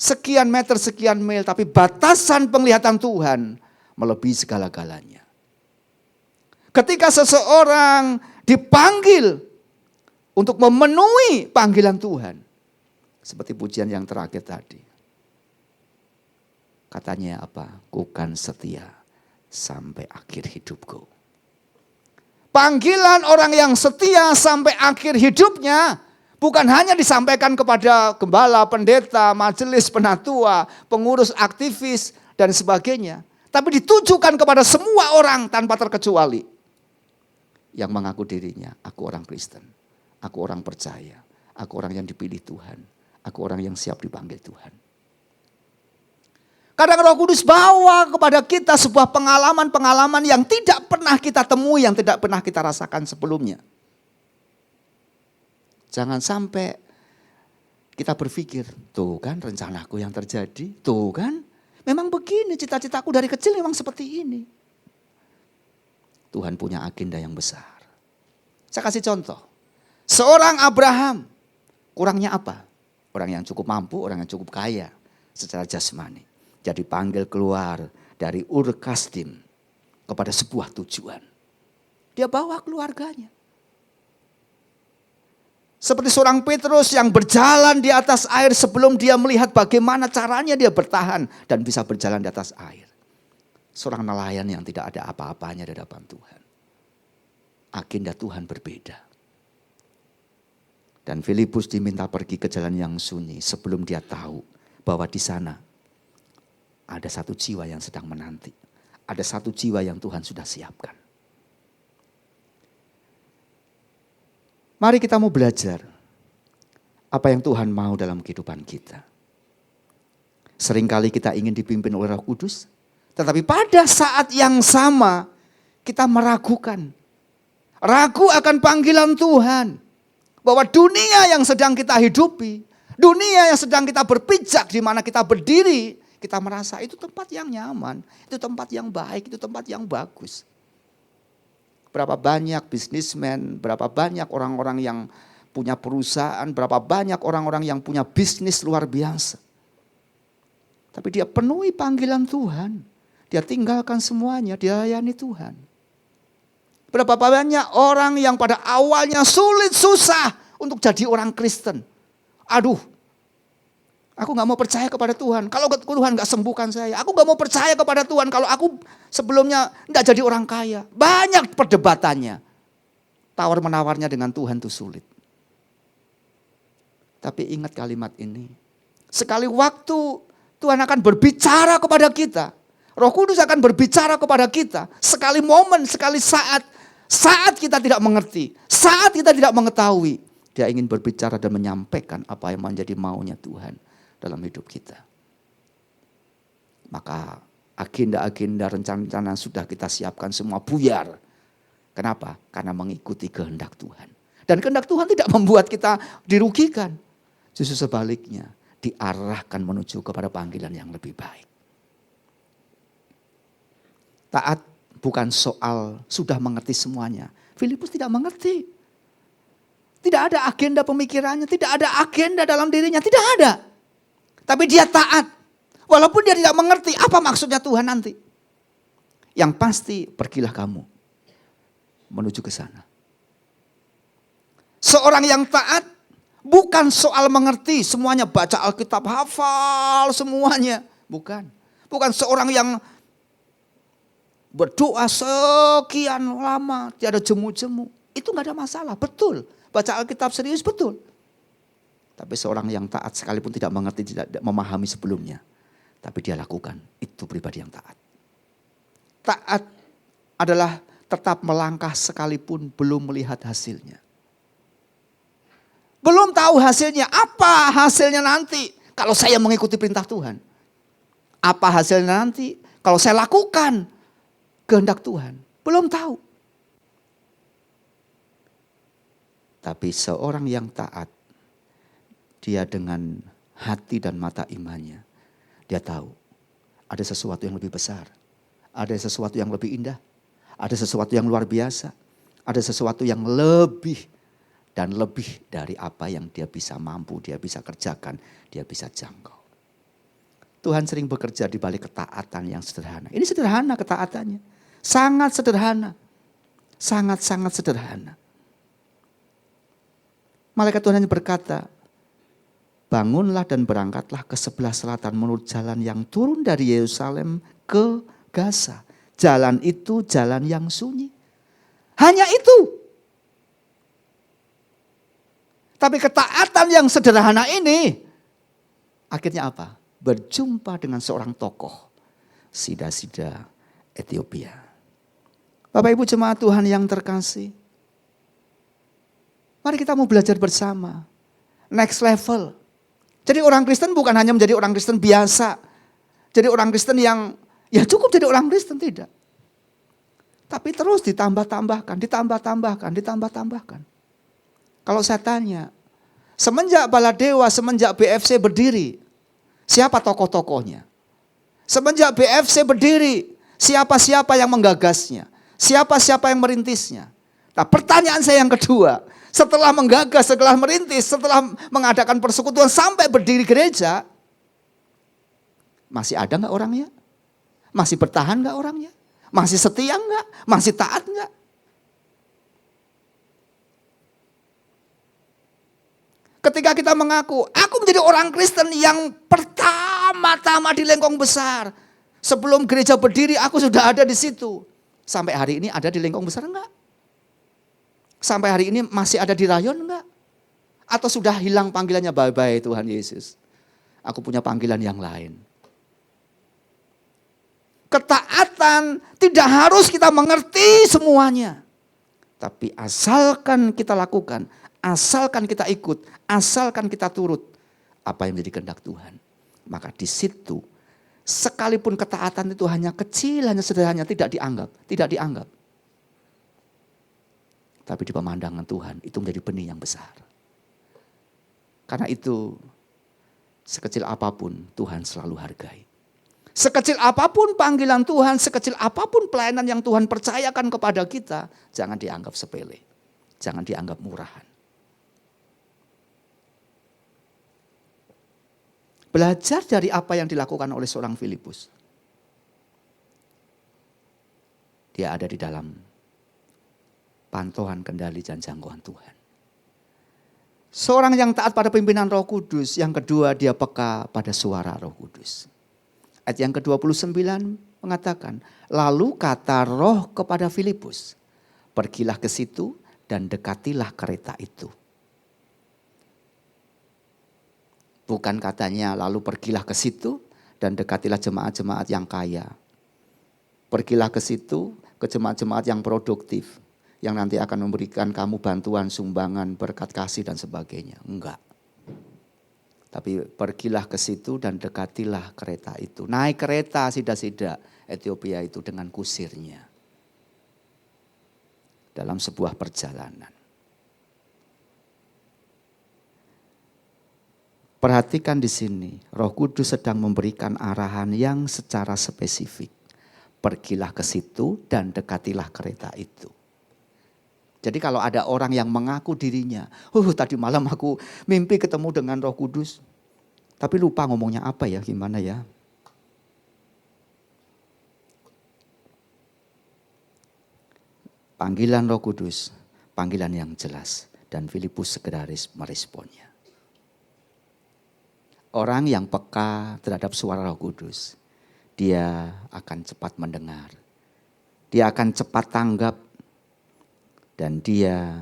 sekian meter, sekian mil, tapi batasan penglihatan Tuhan melebihi segala-galanya. Ketika seseorang dipanggil untuk memenuhi panggilan Tuhan, seperti pujian yang terakhir tadi. Katanya apa? Kukan setia sampai akhir hidupku. Panggilan orang yang setia sampai akhir hidupnya bukan hanya disampaikan kepada gembala, pendeta, majelis, penatua, pengurus, aktivis, dan sebagainya. Tapi ditujukan kepada semua orang tanpa terkecuali. Yang mengaku dirinya, aku orang Kristen, aku orang percaya, aku orang yang dipilih Tuhan, aku orang yang siap dipanggil Tuhan. Kadang Roh Kudus bawa kepada kita sebuah pengalaman-pengalaman yang tidak pernah kita temui, yang tidak pernah kita rasakan sebelumnya. Jangan sampai kita berpikir, tuh kan rencanaku yang terjadi, tuh kan memang begini cita-citaku dari kecil memang seperti ini. Tuhan punya agenda yang besar. Saya kasih contoh. Seorang Abraham, kurangnya apa? Orang yang cukup mampu, orang yang cukup kaya secara jasmani. Jadi panggil keluar dari Ur Kasdim kepada sebuah tujuan. Dia bawa keluarganya. Seperti seorang Petrus yang berjalan di atas air sebelum dia melihat bagaimana caranya dia bertahan dan bisa berjalan di atas air. Seorang nelayan yang tidak ada apa-apanya di hadapan Tuhan. Agenda Tuhan berbeda. Dan Filipus diminta pergi ke jalan yang sunyi sebelum dia tahu bahwa di sana ada satu jiwa yang sedang menanti. Ada satu jiwa yang Tuhan sudah siapkan. Mari kita mau belajar apa yang Tuhan mau dalam kehidupan kita. Seringkali kita ingin dipimpin oleh Roh Kudus, tetapi pada saat yang sama kita meragukan. Ragu akan panggilan Tuhan. Bahwa dunia yang sedang kita hidupi, dunia yang sedang kita berpijak, di mana kita berdiri, kita merasa itu tempat yang nyaman, itu tempat yang baik, itu tempat yang bagus. Berapa banyak bisnismen, berapa banyak orang-orang yang punya perusahaan, berapa banyak orang-orang yang punya bisnis luar biasa. Tapi dia penuhi panggilan Tuhan. Dia tinggalkan semuanya, dia layani Tuhan. Berapa banyak orang yang pada awalnya sulit, susah untuk jadi orang Kristen. Aduh, aku gak mau percaya kepada Tuhan kalau Tuhan gak sembuhkan saya. Aku gak mau percaya kepada Tuhan kalau aku sebelumnya gak jadi orang kaya. Banyak perdebatannya. Tawar-menawarnya dengan Tuhan itu sulit. Tapi ingat kalimat ini. Sekali waktu Tuhan akan berbicara kepada kita. Roh Kudus akan berbicara kepada kita. Sekali momen, sekali saat kita tidak mengerti, saat kita tidak mengetahui, dia ingin berbicara dan menyampaikan apa yang menjadi maunya Tuhan dalam hidup kita. Maka agenda-agenda rencana-rencana sudah kita siapkan semua buyar. Kenapa? Karena mengikuti kehendak Tuhan. Dan kehendak Tuhan tidak membuat kita dirugikan. Justru sebaliknya, diarahkan menuju kepada panggilan yang lebih baik. Taat bukan soal sudah mengerti semuanya. Filipus tidak mengerti. Tidak ada agenda pemikirannya, tidak ada agenda dalam dirinya, tidak ada. Tapi dia taat. Walaupun dia tidak mengerti apa maksudnya Tuhan nanti. Yang pasti pergilah kamu menuju ke sana. Seorang yang taat bukan soal mengerti semuanya, baca Alkitab, hafal semuanya. Bukan. Bukan seorang yang berdoa sekian lama, tiada jemu-jemu. Itu gak ada masalah, betul. Baca Alkitab serius, betul. Tapi seorang yang taat sekalipun tidak mengerti, tidak memahami sebelumnya. Tapi dia lakukan, itu pribadi yang taat. Taat adalah tetap melangkah sekalipun belum melihat hasilnya. Belum tahu hasilnya, apa hasilnya nanti. kalau saya mengikuti perintah Tuhan? Apa hasilnya nanti kalau saya lakukan kehendak Tuhan? Belum tahu. Tapi seorang yang taat, dia dengan hati dan mata imannya, dia tahu ada sesuatu yang lebih besar, ada sesuatu yang lebih indah, ada sesuatu yang luar biasa, ada sesuatu yang lebih dan lebih dari apa yang dia bisa mampu, dia bisa kerjakan, dia bisa jangkau. Tuhan sering bekerja di balik ketaatan yang sederhana. Ini sederhana ketaatannya, sangat sederhana, sangat-sangat sederhana. Malaikat Tuhan hanya berkata, bangunlah dan berangkatlah ke sebelah selatan menurut jalan yang turun dari Yerusalem ke Gaza. Jalan itu jalan yang sunyi. Hanya itu. Tapi ketaatan yang sederhana ini akhirnya apa? Berjumpa dengan seorang tokoh, Sida-sida Ethiopia. Bapak Ibu jemaat Tuhan yang terkasih, mari kita mau belajar bersama. Next level. Jadi orang Kristen bukan hanya menjadi orang Kristen biasa. Jadi orang Kristen yang ya cukup jadi orang Kristen, tidak. Tapi terus ditambah-tambahkan, ditambah-tambahkan. Kalau saya tanya, semenjak Baladewa, semenjak BFC berdiri, siapa tokoh-tokohnya? Semenjak BFC berdiri, siapa-siapa yang menggagasnya? Siapa-siapa yang merintisnya? Nah, pertanyaan saya yang kedua, setelah menggagas, setelah merintis, setelah mengadakan persekutuan sampai berdiri gereja, masih ada nggak orangnya? Masih bertahan nggak orangnya? Masih setia nggak? Masih taat nggak? Ketika kita mengaku, aku menjadi orang Kristen yang pertama-tama di Lengkong Besar. Sebelum gereja berdiri, aku sudah ada di situ. Sampai hari ini ada di Lengkong Besar enggak? Sampai hari ini masih ada di rayon enggak? Atau sudah hilang panggilannya, bye-bye Tuhan Yesus. Aku punya panggilan yang lain. Ketaatan tidak harus kita mengerti semuanya. Tapi asalkan kita lakukan, asalkan kita ikut, asalkan kita turut apa yang menjadi kehendak Tuhan. Maka di situ sekalipun ketaatan itu hanya kecil, hanya sederhana, tidak dianggap. Tapi di pemandangan Tuhan itu menjadi benih yang besar. Karena itu sekecil apapun Tuhan selalu hargai. Sekecil apapun panggilan Tuhan, sekecil apapun pelayanan yang Tuhan percayakan kepada kita, jangan dianggap sepele, jangan dianggap murahan. Belajar dari apa yang dilakukan oleh seorang Filipus. Dia ada di dalam pantauan kendali dan jangkauan Tuhan. Seorang yang taat pada pimpinan Roh Kudus, yang kedua dia peka pada suara Roh Kudus. Ayat yang ke-29 mengatakan, lalu kata Roh kepada Filipus, pergilah ke situ dan dekatilah kereta itu. Bukan katanya lalu pergilah ke situ dan dekatilah jemaat-jemaat yang kaya. Pergilah ke situ, ke jemaat-jemaat yang produktif, yang nanti akan memberikan kamu bantuan, sumbangan, berkat kasih dan sebagainya. Enggak. Tapi pergilah ke situ dan dekatilah kereta itu. Naik kereta Sida-sida Ethiopia itu dengan kusirnya. Dalam sebuah perjalanan. Perhatikan di sini, Roh Kudus sedang memberikan arahan yang secara spesifik. Pergilah ke situ dan dekatilah kereta itu. Jadi kalau ada orang yang mengaku dirinya, tadi malam aku mimpi ketemu dengan Roh Kudus. Tapi lupa ngomongnya apa ya, gimana ya. Panggilan Roh Kudus, panggilan yang jelas. Dan Filipus segera meresponnya. Orang yang peka terhadap suara Roh Kudus, dia akan cepat mendengar. Dia akan cepat tanggap. Dan dia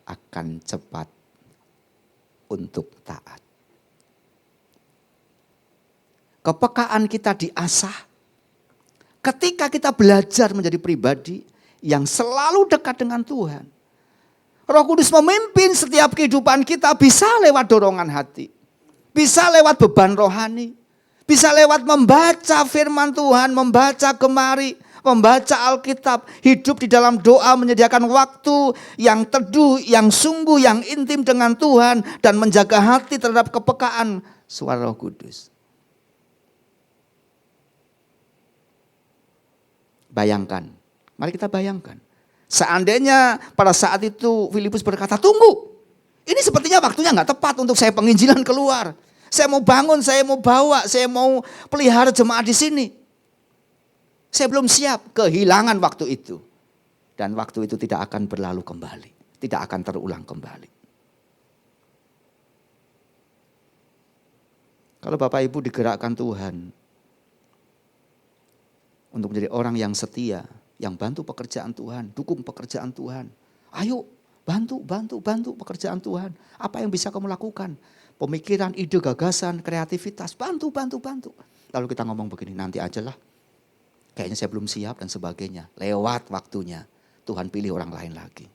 akan cepat untuk taat. Kepekaan kita diasah ketika kita belajar menjadi pribadi yang selalu dekat dengan Tuhan. Roh Kudus memimpin setiap kehidupan kita bisa lewat dorongan hati. Bisa lewat beban rohani. Bisa lewat membaca firman Tuhan, membaca gemari, membaca Alkitab, hidup di dalam doa, menyediakan waktu yang teduh, yang sungguh, yang intim dengan Tuhan, dan menjaga hati terhadap kepekaan suara Roh Kudus. Bayangkan, mari kita bayangkan. Seandainya pada saat itu Filipus berkata, tunggu, ini sepertinya waktunya nggak tepat untuk saya penginjilan keluar. Saya mau bangun, saya mau bawa, saya mau pelihara jemaat di sini. Saya belum siap, kehilangan waktu itu. Dan waktu itu tidak akan berlalu kembali, tidak akan terulang kembali. Kalau Bapak Ibu digerakkan Tuhan untuk menjadi orang yang setia, yang bantu pekerjaan Tuhan, dukung pekerjaan Tuhan. Ayo bantu pekerjaan Tuhan. Apa yang bisa kamu lakukan? Pemikiran, ide, gagasan, kreativitas, bantu. Lalu kita ngomong begini, nanti aja lah. Kayaknya saya belum siap dan sebagainya. Lewat waktunya, Tuhan pilih orang lain lagi.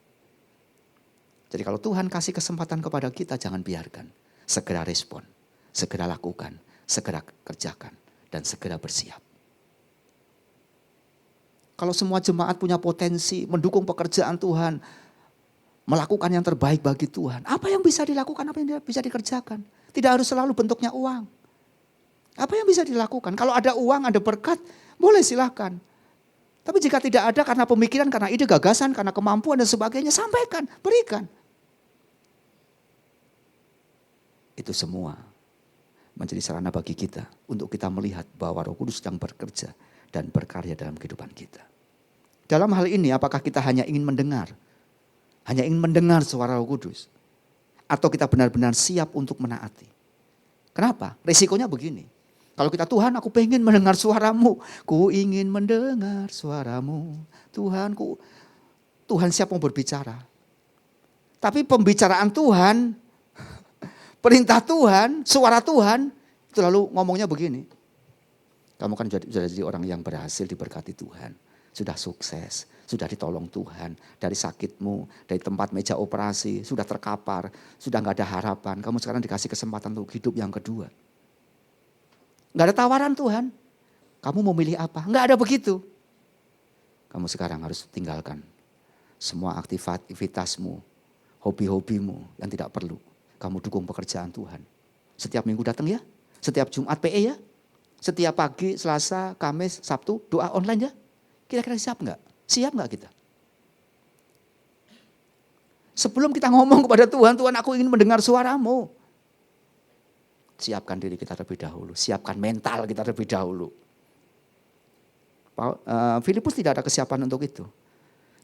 Jadi kalau Tuhan kasih kesempatan kepada kita, jangan biarkan. Segera respon, segera lakukan, segera kerjakan, dan segera bersiap. Kalau semua jemaat punya potensi, mendukung pekerjaan Tuhan, melakukan yang terbaik bagi Tuhan. Apa yang bisa dilakukan, apa yang bisa dikerjakan. Tidak harus selalu bentuknya uang. Apa yang bisa dilakukan? Kalau ada uang, ada berkat, boleh silahkan. Tapi jika tidak ada karena pemikiran, karena ide, gagasan, karena kemampuan dan sebagainya, sampaikan, berikan. Itu semua menjadi sarana bagi kita untuk kita melihat bahwa Roh Kudus sedang bekerja dan berkarya dalam kehidupan kita. Dalam hal ini apakah kita hanya ingin mendengar? Hanya ingin mendengar suara Roh Kudus? Atau kita benar-benar siap untuk menaati? Kenapa? Risikonya begini. Kalau kita, Tuhan aku pengen mendengar suaramu. Ku ingin mendengar suaramu. Tuhan siap mau berbicara. Tapi pembicaraan Tuhan, perintah Tuhan, suara Tuhan, itu lalu ngomongnya begini. Kamu kan sudah jadi orang yang berhasil diberkati Tuhan. Sudah sukses, sudah ditolong Tuhan. Dari sakitmu, dari tempat meja operasi, sudah terkapar, sudah gak ada harapan. Kamu sekarang dikasih kesempatan untuk hidup yang kedua. Gak ada tawaran Tuhan. Kamu mau milih apa? Gak ada begitu. Kamu sekarang harus tinggalkan semua aktivitasmu, hobi-hobimu yang tidak perlu. Kamu dukung pekerjaan Tuhan. Setiap minggu datang ya. Setiap Jumat PE ya. Setiap pagi, Selasa, Kamis, Sabtu doa online ya. Kira-kira siap nggak? Siap nggak kita? Sebelum kita ngomong kepada Tuhan, Tuhan aku ingin mendengar suaramu. Siapkan diri kita terlebih dahulu. Siapkan mental kita terlebih dahulu. Filipus tidak ada kesiapan untuk itu.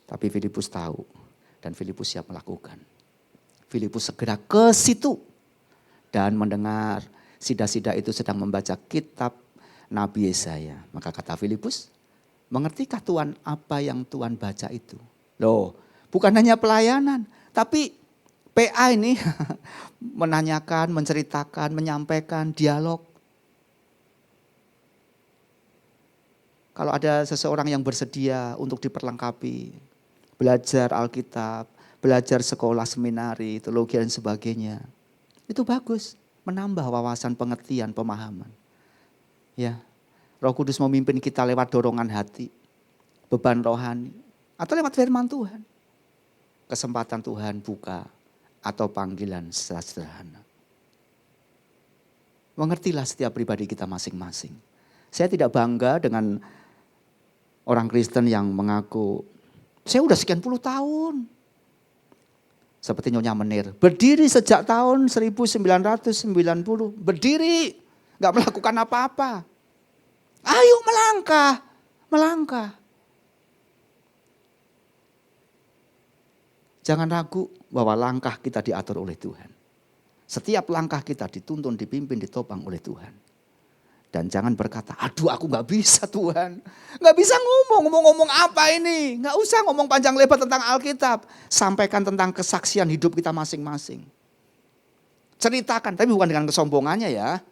Tapi Filipus tahu. Dan Filipus siap melakukan. Filipus segera ke situ. Dan mendengar sida-sida itu sedang membaca kitab Nabi Yesaya. Maka kata Filipus, mengertikah Tuhan apa yang Tuhan baca itu? Loh, bukan hanya pelayanan, tapi PA ini menanyakan, menceritakan, menyampaikan, dialog. Kalau ada seseorang yang bersedia untuk diperlengkapi, belajar Alkitab, belajar sekolah seminari, teologi dan sebagainya. Itu bagus, menambah wawasan, pengertian, pemahaman. Ya, Roh Kudus memimpin kita lewat dorongan hati, beban rohani, atau lewat firman Tuhan. Kesempatan Tuhan buka atau panggilan sederhana. Mengertilah setiap pribadi kita masing-masing. Saya tidak bangga dengan orang Kristen yang mengaku, saya udah sekian puluh tahun. Seperti Nyonya Menir, berdiri sejak tahun 1990, berdiri, gak melakukan apa-apa. Ayo melangkah. Jangan ragu bahwa langkah kita diatur oleh Tuhan. Setiap langkah kita dituntun, dipimpin, ditopang oleh Tuhan. Dan jangan berkata, aduh aku gak bisa Tuhan. Gak bisa ngomong apa ini. Gak usah ngomong panjang lebar tentang Alkitab. Sampaikan tentang kesaksian hidup kita masing-masing. Ceritakan, tapi bukan dengan kesombongannya ya.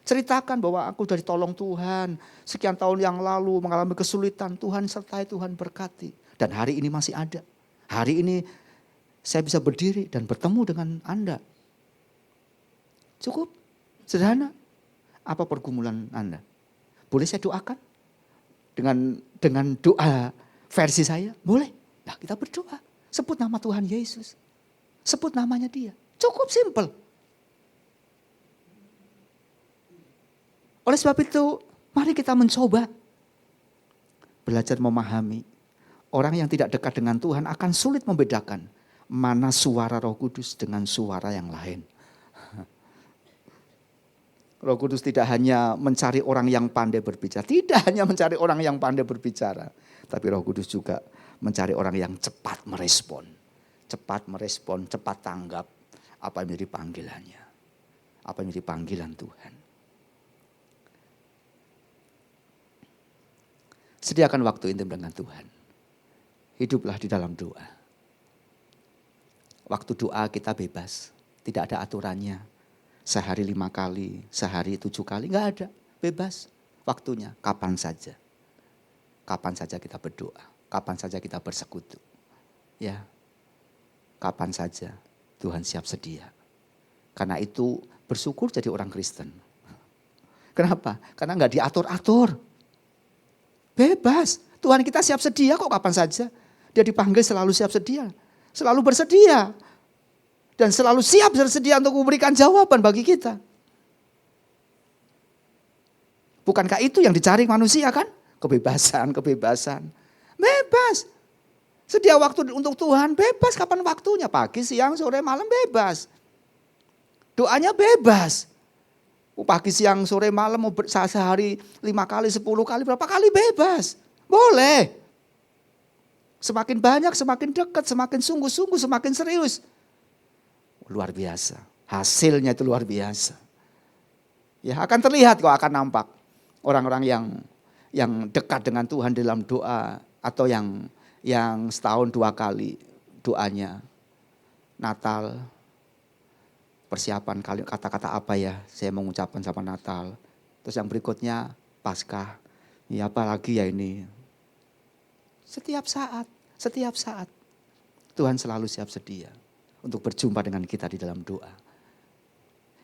Ceritakan bahwa aku sudah ditolong Tuhan. Sekian tahun yang lalu mengalami kesulitan. Tuhan sertai, Tuhan berkati. Dan hari ini masih ada. Hari ini saya bisa berdiri dan bertemu dengan Anda. Cukup. Sederhana. Apa pergumulan Anda? Boleh saya doakan? Dengan doa versi saya? Boleh. Nah, kita berdoa. Sebut nama Tuhan Yesus. Sebut namanya dia. Cukup simpel. Oleh sebab itu, mari kita mencoba. Belajar memahami. Orang yang tidak dekat dengan Tuhan akan sulit membedakan mana suara Roh Kudus dengan suara yang lain. Roh Kudus tidak hanya mencari orang yang pandai berbicara. Tidak hanya mencari orang yang pandai berbicara. Tapi Roh Kudus juga mencari orang yang cepat merespon. Cepat merespon, cepat tanggap apa yang menjadi panggilannya. Apa yang menjadi panggilan Tuhan. Sediakan waktu intim dengan Tuhan. Hiduplah di dalam doa. Waktu doa kita bebas. Tidak ada aturannya. Sehari 5 kali, sehari 7 kali, enggak ada. Bebas waktunya, kapan saja. Kapan saja kita berdoa, kapan saja kita bersekutu. Ya, kapan saja Tuhan siap sedia. Karena itu bersyukur jadi orang Kristen. Kenapa? Karena enggak diatur-atur. Bebas, Tuhan kita siap sedia kok kapan saja. Dia dipanggil selalu siap sedia, selalu bersedia. Dan selalu siap bersedia untuk memberikan jawaban bagi kita. Bukankah itu yang dicari manusia kan? Kebebasan, kebebasan. Bebas. Sedia waktu untuk Tuhan, bebas kapan waktunya. Pagi, siang, sore, malam bebas. Doanya bebas. Pagi, siang, sore, malam mau sehari 5 kali, 10 kali, berapa kali bebas. Boleh. Semakin banyak, semakin dekat, semakin sungguh-sungguh, semakin serius. Luar biasa. Hasilnya itu luar biasa. Ya, akan terlihat kok, akan nampak. Orang-orang yang dekat dengan Tuhan dalam doa. Atau yang setahun 2 kali doanya. Natal. Persiapan kata-kata apa ya saya mengucapkan sama Natal. Terus yang berikutnya Paskah. Ya apa lagi ya ini. Setiap saat. Tuhan selalu siap sedia. Untuk berjumpa dengan kita di dalam doa.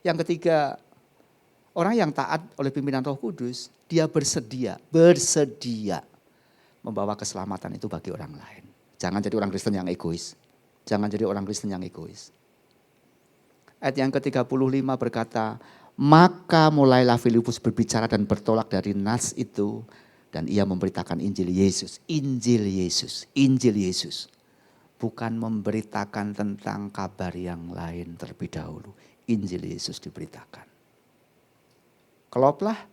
Yang ketiga, orang yang taat oleh pimpinan Roh Kudus, dia bersedia membawa keselamatan itu bagi orang lain. Jangan jadi orang Kristen yang egois. Ayat yang ke-35 berkata, maka mulailah Filipus berbicara dan bertolak dari nas itu, dan ia memberitakan Injil Yesus. Bukan memberitakan tentang kabar yang lain terlebih dahulu. Injil Yesus diberitakan. Keloplah.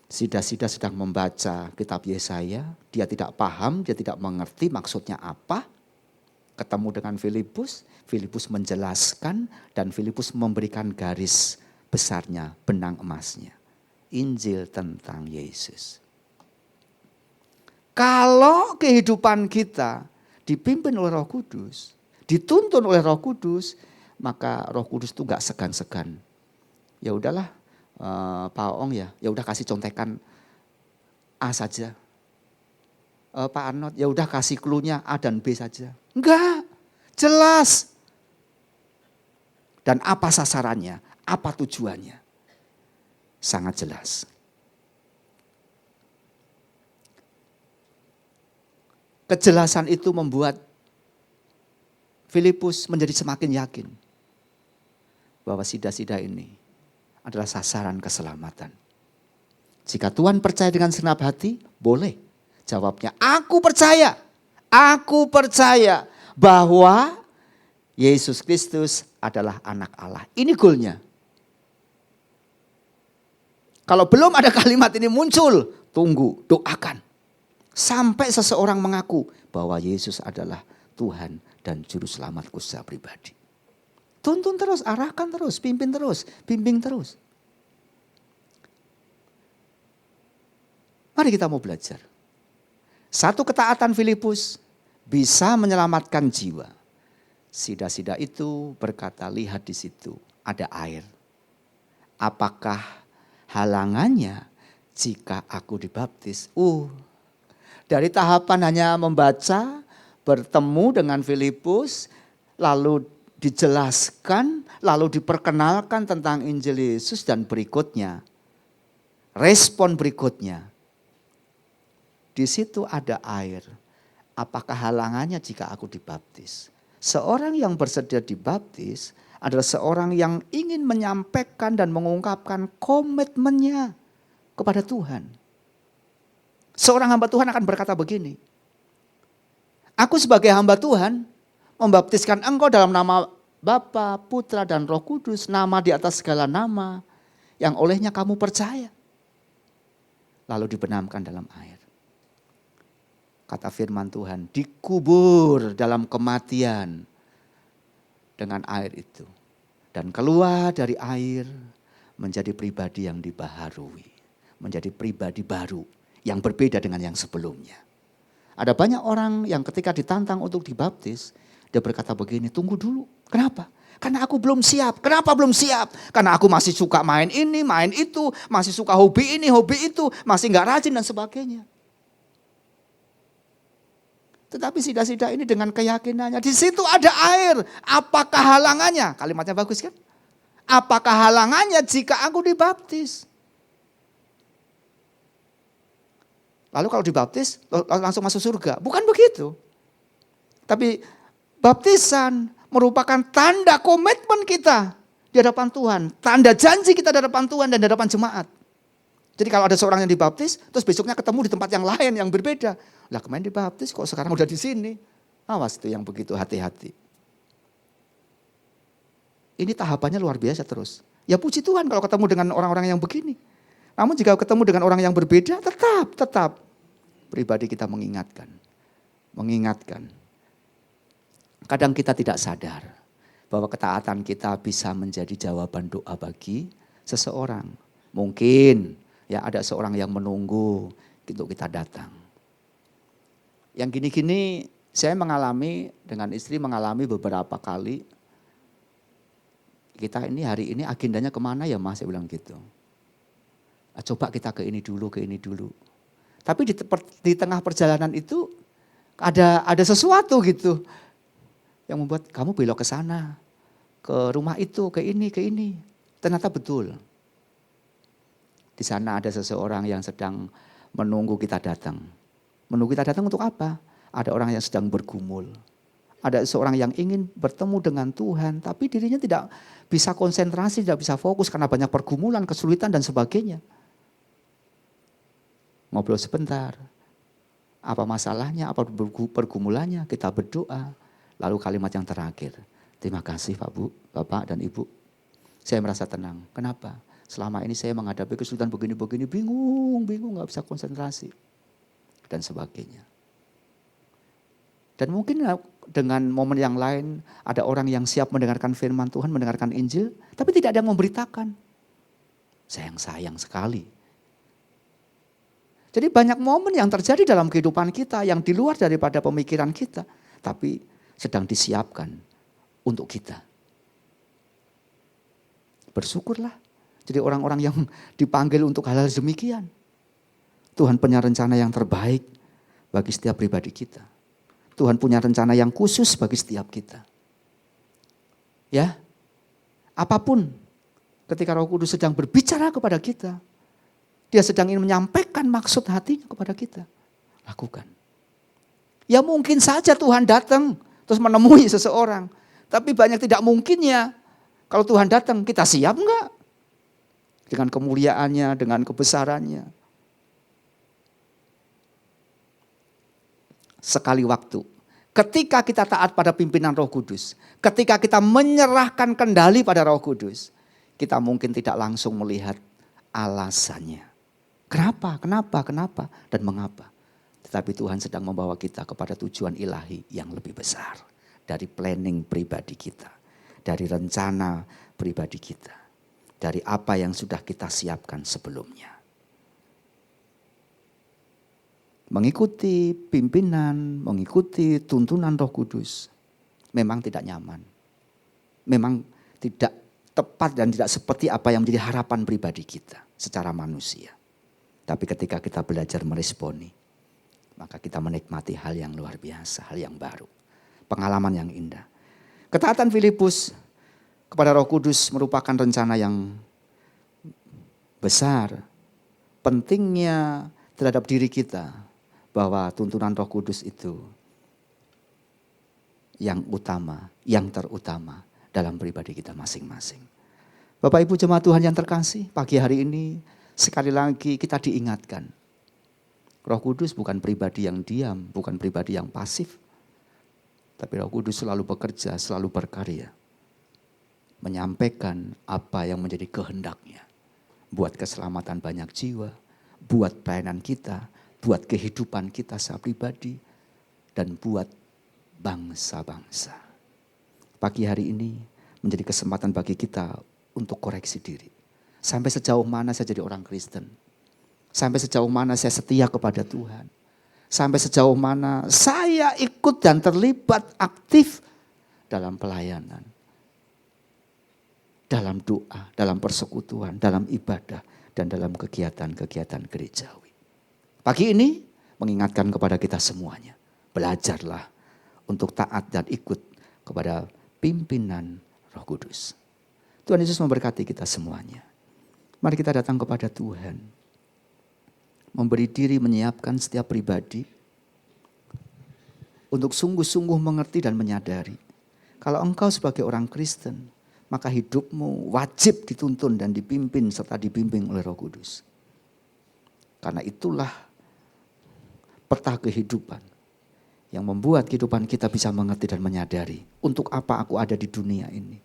Sida-sida sedang membaca kitab Yesaya. Dia tidak paham, dia tidak mengerti maksudnya apa. Ketemu dengan Filipus. Filipus menjelaskan dan Filipus memberikan garis besarnya, benang emasnya. Injil tentang Yesus. Kalau kehidupan kita dipimpin oleh Roh Kudus, dituntun oleh Roh Kudus, maka Roh Kudus itu enggak segan-segan. Ya udahlah, Pak Ong ya udah kasih contekan A saja. Pak Arnold, ya udah kasih clue-nya A dan B saja. Enggak, jelas. Dan apa sasarannya, apa tujuannya? Sangat jelas. Kejelasan itu membuat Filipus menjadi semakin yakin bahwa sida-sida ini adalah sasaran keselamatan. Jika Tuhan percaya dengan segenap hati, boleh. Jawabnya, aku percaya bahwa Yesus Kristus adalah anak Allah. Ini goalnya. Kalau belum ada kalimat ini muncul, tunggu, doakan. Sampai seseorang mengaku bahwa Yesus adalah Tuhan dan Juru Selamatku secara pribadi. Tuntun terus, arahkan terus, pimpin terus, bimbing terus. Mari kita mau belajar. Satu ketaatan Filipus bisa menyelamatkan jiwa. Sida-sida itu berkata, lihat di situ ada air. Apakah halangannya jika aku dibaptis? Dari tahapan hanya membaca, bertemu dengan Filipus, lalu dijelaskan, lalu diperkenalkan tentang Injil Yesus dan berikutnya, respon berikutnya, di situ ada air. Apakah halangannya jika aku dibaptis? Seorang yang bersedia dibaptis adalah seorang yang ingin menyampaikan dan mengungkapkan komitmennya kepada Tuhan. Seorang hamba Tuhan akan berkata begini, aku sebagai hamba Tuhan membaptiskan engkau dalam nama Bapa, Putra, dan Roh Kudus, nama di atas segala nama yang olehnya kamu percaya. Lalu dibenamkan dalam air. Kata firman Tuhan, dikubur dalam kematian dengan air itu. Dan keluar dari air menjadi pribadi yang dibaharui. Menjadi pribadi baru yang berbeda dengan yang sebelumnya. Ada banyak orang yang ketika ditantang untuk dibaptis, dia berkata begini, tunggu dulu. Kenapa? Karena aku belum siap. Kenapa belum siap? Karena aku masih suka main ini, main itu, masih suka hobi ini, hobi itu, masih gak rajin dan sebagainya. Tetapi sida-sida ini dengan keyakinannya, di situ ada air. Apakah halangannya? Kalimatnya bagus kan? Apakah halangannya jika aku dibaptis? Lalu kalau dibaptis langsung masuk surga. Bukan begitu. Tapi baptisan merupakan tanda komitmen kita di hadapan Tuhan. Tanda janji kita di hadapan Tuhan dan di hadapan jemaat. Jadi kalau ada seorang yang dibaptis, terus besoknya ketemu di tempat yang lain yang berbeda. Lah kemarin dibaptis kok sekarang udah di sini. Awas itu yang begitu, hati-hati. Ini tahapannya luar biasa terus. Ya puji Tuhan kalau ketemu dengan orang-orang yang begini. Namun jika ketemu dengan orang yang berbeda, tetap pribadi kita mengingatkan. Kadang kita tidak sadar bahwa ketaatan kita bisa menjadi jawaban doa bagi seseorang. Mungkin ya ada seorang yang menunggu untuk kita datang. Yang gini-gini saya mengalami, dengan istri mengalami beberapa kali. Kita ini hari ini agendanya kemana ya Mas, saya bilang gitu. Coba kita ke ini dulu. Tapi di tengah perjalanan itu ada sesuatu gitu yang membuat kamu belok ke sana, ke rumah itu, ke ini. Ternyata betul. Di sana ada seseorang yang sedang menunggu kita datang. Menunggu kita datang untuk apa? Ada orang yang sedang bergumul. Ada seorang yang ingin bertemu dengan Tuhan, tapi dirinya tidak bisa konsentrasi, tidak bisa fokus karena banyak pergumulan, kesulitan dan sebagainya. Ngobrol sebentar, apa masalahnya, apa pergumulannya, kita berdoa. Lalu kalimat yang terakhir, terima kasih Pak Bu, Bapak dan Ibu. Saya merasa tenang, kenapa? Selama ini saya menghadapi kesulitan begini-begini, bingung, gak bisa konsentrasi. Dan sebagainya. Dan mungkin dengan momen yang lain, ada orang yang siap mendengarkan firman Tuhan, mendengarkan Injil, tapi tidak ada yang memberitakan. Sayang sekali. Jadi banyak momen yang terjadi dalam kehidupan kita yang di luar daripada pemikiran kita. Tapi sedang disiapkan untuk kita. Bersyukurlah. Jadi orang-orang yang dipanggil untuk hal-hal demikian. Tuhan punya rencana yang terbaik bagi setiap pribadi kita. Tuhan punya rencana yang khusus bagi setiap kita. Ya, apapun ketika Roh Kudus sedang berbicara kepada kita, dia sedang ingin menyampaikan maksud hatinya kepada kita. Lakukan. Ya mungkin saja Tuhan datang terus menemui seseorang. Tapi banyak tidak mungkinnya. Kalau Tuhan datang, kita siap enggak? Dengan kemuliaannya, dengan kebesarannya. Sekali waktu. Ketika kita taat pada pimpinan Roh Kudus. Ketika kita menyerahkan kendali pada Roh Kudus. Kita mungkin tidak langsung melihat alasannya. Kenapa? Dan mengapa? Tetapi Tuhan sedang membawa kita kepada tujuan ilahi yang lebih besar. Dari planning pribadi kita. Dari rencana pribadi kita. Dari apa yang sudah kita siapkan sebelumnya. Mengikuti pimpinan, mengikuti tuntunan Roh Kudus. Memang tidak nyaman. Memang tidak tepat dan tidak seperti apa yang menjadi harapan pribadi kita secara manusia. Tapi ketika kita belajar meresponi, maka kita menikmati hal yang luar biasa, hal yang baru. Pengalaman yang indah. Ketaatan Filipus kepada Roh Kudus merupakan rencana yang besar. Pentingnya terhadap diri kita bahwa tuntunan Roh Kudus itu yang utama, yang terutama dalam pribadi kita masing-masing. Bapak Ibu jemaat Tuhan yang terkasih, pagi hari ini sekali lagi kita diingatkan. Roh Kudus bukan pribadi yang diam, bukan pribadi yang pasif. Tapi Roh Kudus selalu bekerja, selalu berkarya. Menyampaikan apa yang menjadi kehendaknya. Buat keselamatan banyak jiwa, buat pelayanan kita, buat kehidupan kita secara pribadi, dan buat bangsa-bangsa. Pagi hari ini menjadi kesempatan bagi kita untuk koreksi diri. Sampai sejauh mana saya jadi orang Kristen. Sampai sejauh mana saya setia kepada Tuhan. Sampai sejauh mana saya ikut dan terlibat aktif dalam pelayanan. Dalam doa, dalam persekutuan, dalam ibadah, dan dalam kegiatan-kegiatan gerejawi. Pagi ini mengingatkan kepada kita semuanya. Belajarlah untuk taat dan ikut kepada pimpinan Roh Kudus. Tuhan Yesus memberkati kita semuanya. Mari kita datang kepada Tuhan. Memberi diri menyiapkan setiap pribadi untuk sungguh-sungguh mengerti dan menyadari. Kalau engkau sebagai orang Kristen, maka hidupmu wajib dituntun dan dipimpin serta dibimbing oleh Roh Kudus. Karena itulah peta kehidupan yang membuat kehidupan kita bisa mengerti dan menyadari untuk apa aku ada di dunia ini.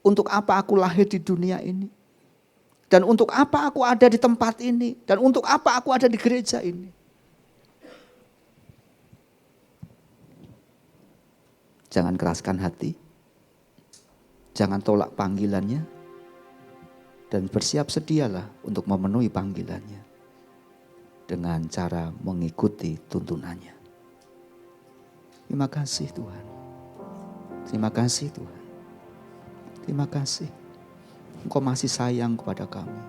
Untuk apa aku lahir di dunia ini. Dan untuk apa aku ada di tempat ini. Dan untuk apa aku ada di gereja ini. Jangan keraskan hati. Jangan tolak panggilannya. Dan bersiap sedialah untuk memenuhi panggilannya. Dengan cara mengikuti tuntunannya. Terima kasih Tuhan. Terima kasih Tuhan. Terima kasih. Engkau masih sayang kepada kami.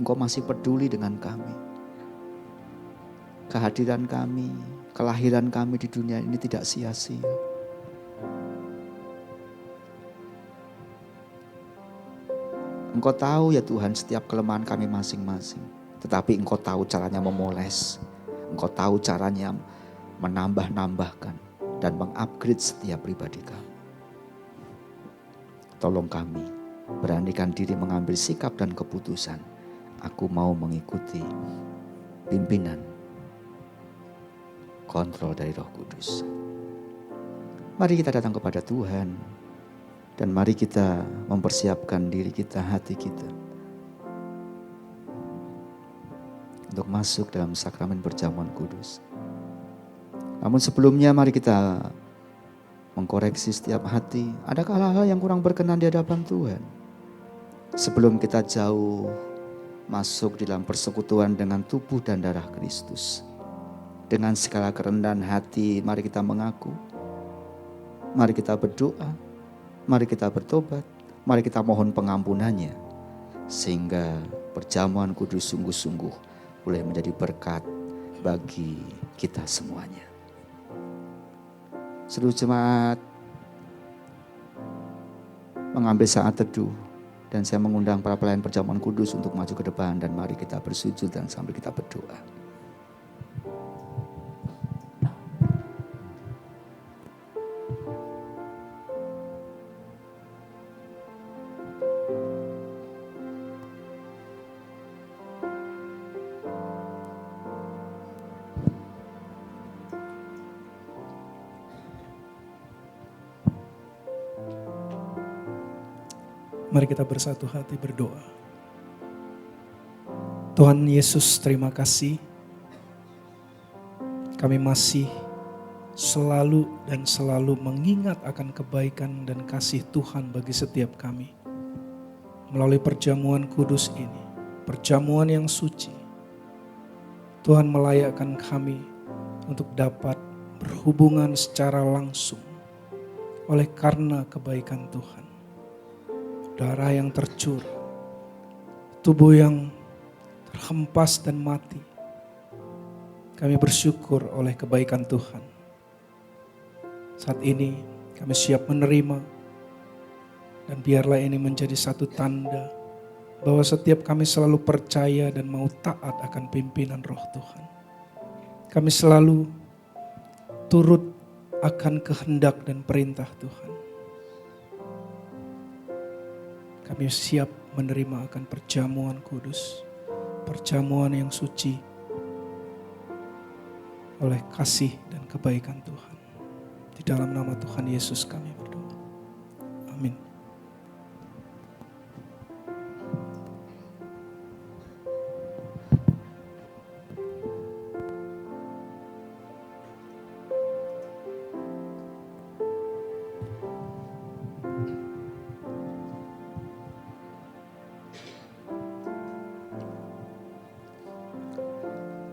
Engkau masih peduli dengan kami. Kehadiran kami, kelahiran kami di dunia ini tidak sia-sia. Engkau tahu ya Tuhan setiap kelemahan kami masing-masing. Tetapi Engkau tahu caranya memoles. Engkau tahu caranya menambah-nambahkan dan mengupgrade setiap pribadi kami. Tolong kami. Beranikan diri mengambil sikap dan keputusan. Aku mau mengikuti pimpinan, kontrol dari Roh Kudus. Mari kita datang kepada Tuhan. Dan mari kita mempersiapkan diri kita, hati kita. Untuk masuk dalam sakramen perjamuan kudus. Namun sebelumnya mari kita mengkoreksi setiap hati. Adakah hal-hal yang kurang berkenan di hadapan Tuhan? Sebelum kita jauh masuk dalam persekutuan dengan tubuh dan darah Kristus. Dengan segala kerendahan hati, mari kita mengaku. Mari kita berdoa. Mari kita bertobat. Mari kita mohon pengampunannya. Sehingga perjamuan kudus sungguh-sungguh boleh menjadi berkat bagi kita semuanya. Seluruh jemaat mengambil saat teduh. Dan saya mengundang para pelayan perjamuan kudus untuk maju ke depan. Dan mari kita bersujud dan sambil kita berdoa. Mari kita bersatu hati berdoa. Tuhan Yesus, terima kasih. Kami masih selalu dan selalu mengingat akan kebaikan dan kasih Tuhan bagi setiap kami. Melalui perjamuan kudus ini, perjamuan yang suci, Tuhan melayakkan kami untuk dapat berhubungan secara langsung oleh karena kebaikan Tuhan. Darah yang tercurah, tubuh yang terhempas dan mati. Kami bersyukur oleh kebaikan Tuhan. Saat ini Kami siap menerima. Dan biarlah ini menjadi satu tanda bahwa setiap kami selalu percaya dan mau taat akan pimpinan Roh Tuhan. Kami selalu turut akan kehendak dan perintah Tuhan. Kami siap menerima akan perjamuan kudus, perjamuan yang suci oleh kasih dan kebaikan Tuhan. Di dalam nama Tuhan Yesus kami berdoa. Amin.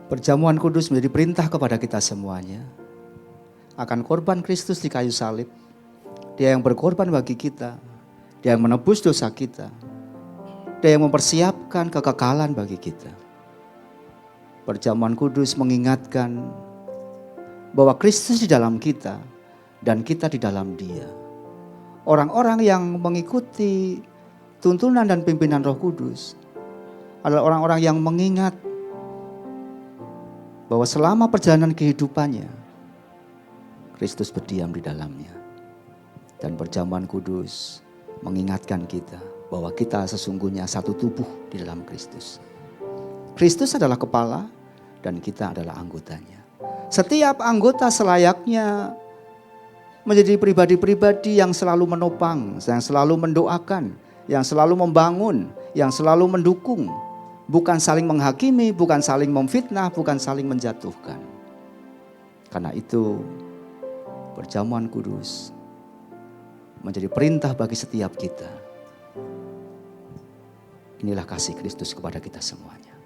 Perjamuan kudus menjadi perintah kepada kita semuanya. Akan korban Kristus di kayu salib. Dia yang berkorban bagi kita. Dia yang menebus dosa kita. Dia yang mempersiapkan kekekalan bagi kita. Perjamuan kudus mengingatkan bahwa Kristus di dalam kita dan kita di dalam Dia. Orang-orang yang mengikuti tuntunan dan pimpinan Roh Kudus adalah orang-orang yang mengingat bahwa selama perjalanan kehidupannya, Kristus berdiam di dalamnya. Dan perjamuan kudus mengingatkan kita bahwa kita sesungguhnya satu tubuh di dalam Kristus. Kristus adalah kepala dan kita adalah anggotanya. Setiap anggota selayaknya menjadi pribadi-pribadi yang selalu menopang, yang selalu mendoakan, yang selalu membangun, yang selalu mendukung. Bukan saling menghakimi, bukan saling memfitnah, bukan saling menjatuhkan. Karena itu perjamuan kudus menjadi perintah bagi setiap kita. Inilah kasih Kristus kepada kita semuanya.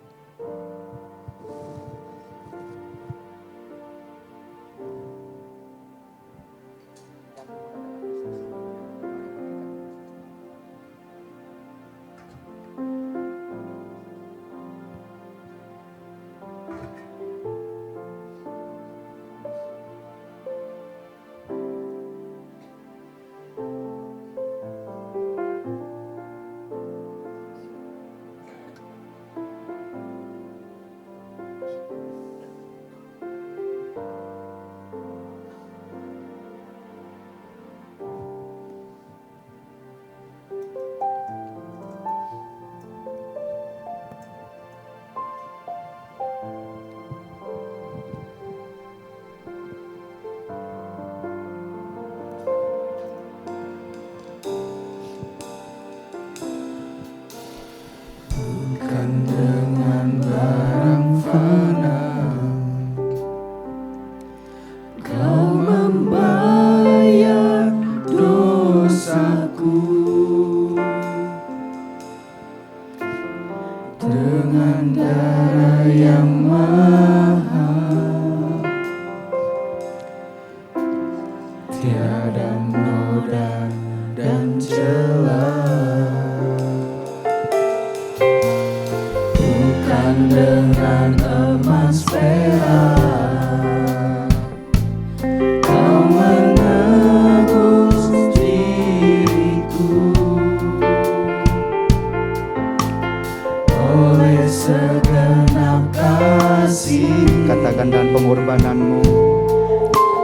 Katakan dan pengorbananmu